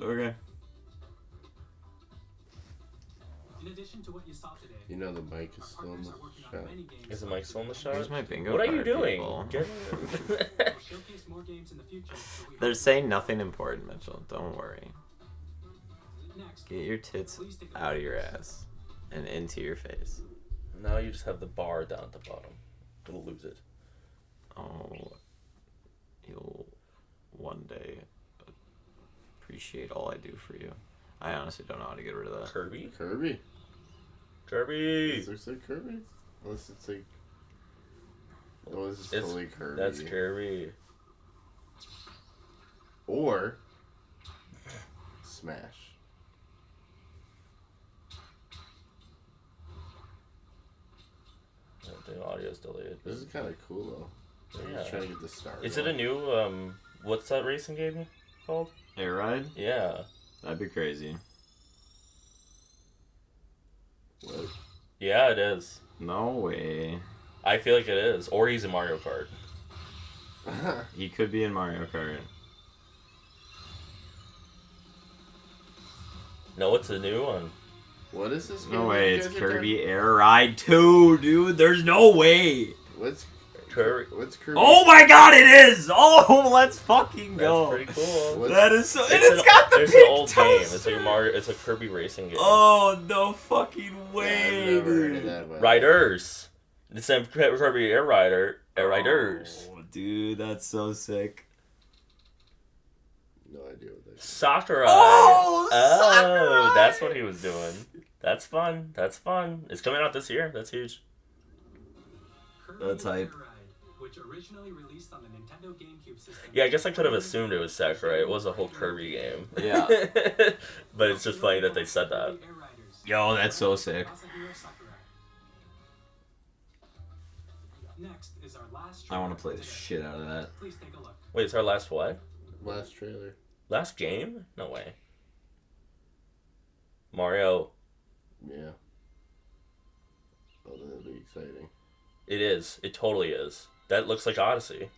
Okay.
In addition to what you saw today,
You know the mic is still in the shot.
Is the mic still in the shot?
Where's my bingo
What are you
card,
doing?
people?
Get
showcase more games in the future. So we
They're saying nothing important, Mitchell. Don't worry.
Next,
Get your tits out of your ass and into your face.
Now you just have the bar down at the bottom. You'll lose it.
Oh, you'll one day appreciate all I do for you. I honestly don't know how to get rid of that.
Kirby?
Kirby.
Kirby!
Does it say Kirby? Unless it's like... Oh, this is
It's-
totally Kirby.
That's Kirby.
Or... Smash.
The audio's delayed.
This is kind of cool, though. I'm
Yeah.
just trying to get the start.
Is it a new, what's that racing game called?
Air Ride?
Yeah.
That'd be crazy.
What?
Yeah, it is.
No way.
I feel like it is. Or he's in Mario Kart.
He could be in Mario Kart.
No, it's a new one.
What is this game?
No
that
way,
you
it's
guys are
Kirby Air Ride 2, dude. There's no way.
What's
Kirby?
What's Kirby?
Oh my god, it is! Oh, let's fucking go.
That's pretty cool.
That is so. And
It's
it's got the
It's
pink
an old game.
toaster.
It's like a Mario. It's a Kirby racing game.
Oh, no fucking way,
I've never heard of
dude.
that one.
Riders. It's a Kirby Air Rider. Air Riders.
Oh, dude, that's so sick.
No idea what that is.
Sakurai.
Oh, Sakurai!
That's what he was doing. That's fun. That's fun. It's coming out this year. That's huge.
That's hype.
which originally released on the Nintendo GameCube system.
Yeah, I guess I could have assumed it was Sakurai. It was a whole Kirby game.
Yeah.
But it's just funny that they said that.
Yo, that's so sick.
Next is our last
I want to play the shit out of that.
Please take a look.
Wait, it's our last what?
Last trailer.
Last game? No way. Mario.
Yeah. Oh, that'll be exciting.
It is. It totally is. That looks like Odyssey.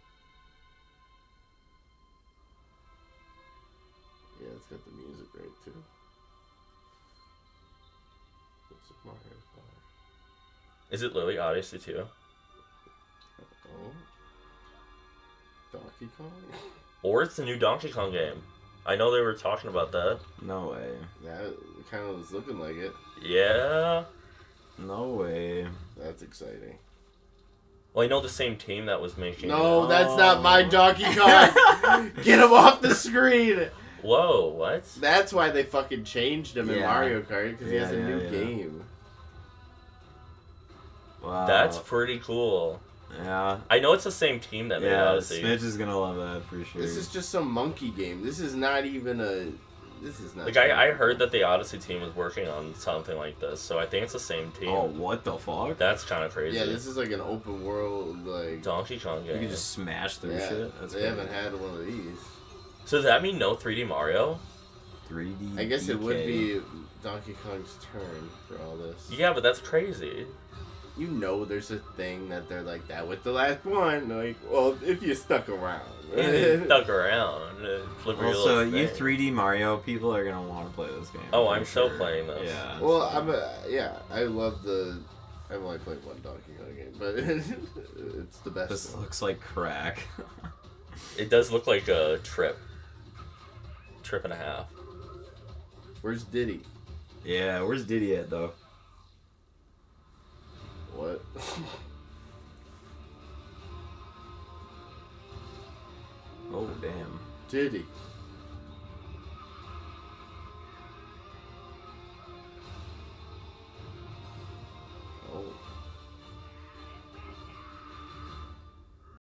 Yeah, it's got the music right too. Looks like Mario Kart.
Is it literally Odyssey too?
Oh. Donkey Kong?
Or it's the new Donkey Kong game. I know they were talking about that.
No way.
That kind of was looking like it.
Yeah.
No way.
That's exciting.
Well, I know the same team that was making.
No, that's not my Donkey Kong. Get him off the screen.
Whoa, what?
That's why they fucking changed him in
Yeah.
Mario Kart, because he has a new
yeah.
game.
Wow.
That's pretty cool.
Yeah.
I know it's the same team that made Odyssey.
Smitch is gonna love that for sure.
This is just some monkey game. This is not even a... This is not...
Like, I heard that the Odyssey team was working on something like this, so I think it's the same team.
Oh, what the fuck?
That's kind of crazy.
Yeah, this is like an open world, like...
Donkey Kong game.
You can just smash through shit? That's
they
crazy.
haven't had one of these.
So does that mean no 3D Mario?
3D
I guess it would
DK.
be Donkey Kong's turn for all this.
Yeah, but that's crazy.
You know there's a thing that they're like that with the last one. Like, well, if you stuck around.
Stuck around.
Also, you 3D Mario people are gonna want to play this game.
Oh,
for
I'm so
sure.
playing this.
Yeah.
Well, I love the... I've only played one Donkey Kong game, but it's the best
This
one.
looks like crack.
It does look like a trip. Trip and a half.
Where's Diddy?
Yeah, where's Diddy at though?
What?
Oh damn.
Diddy.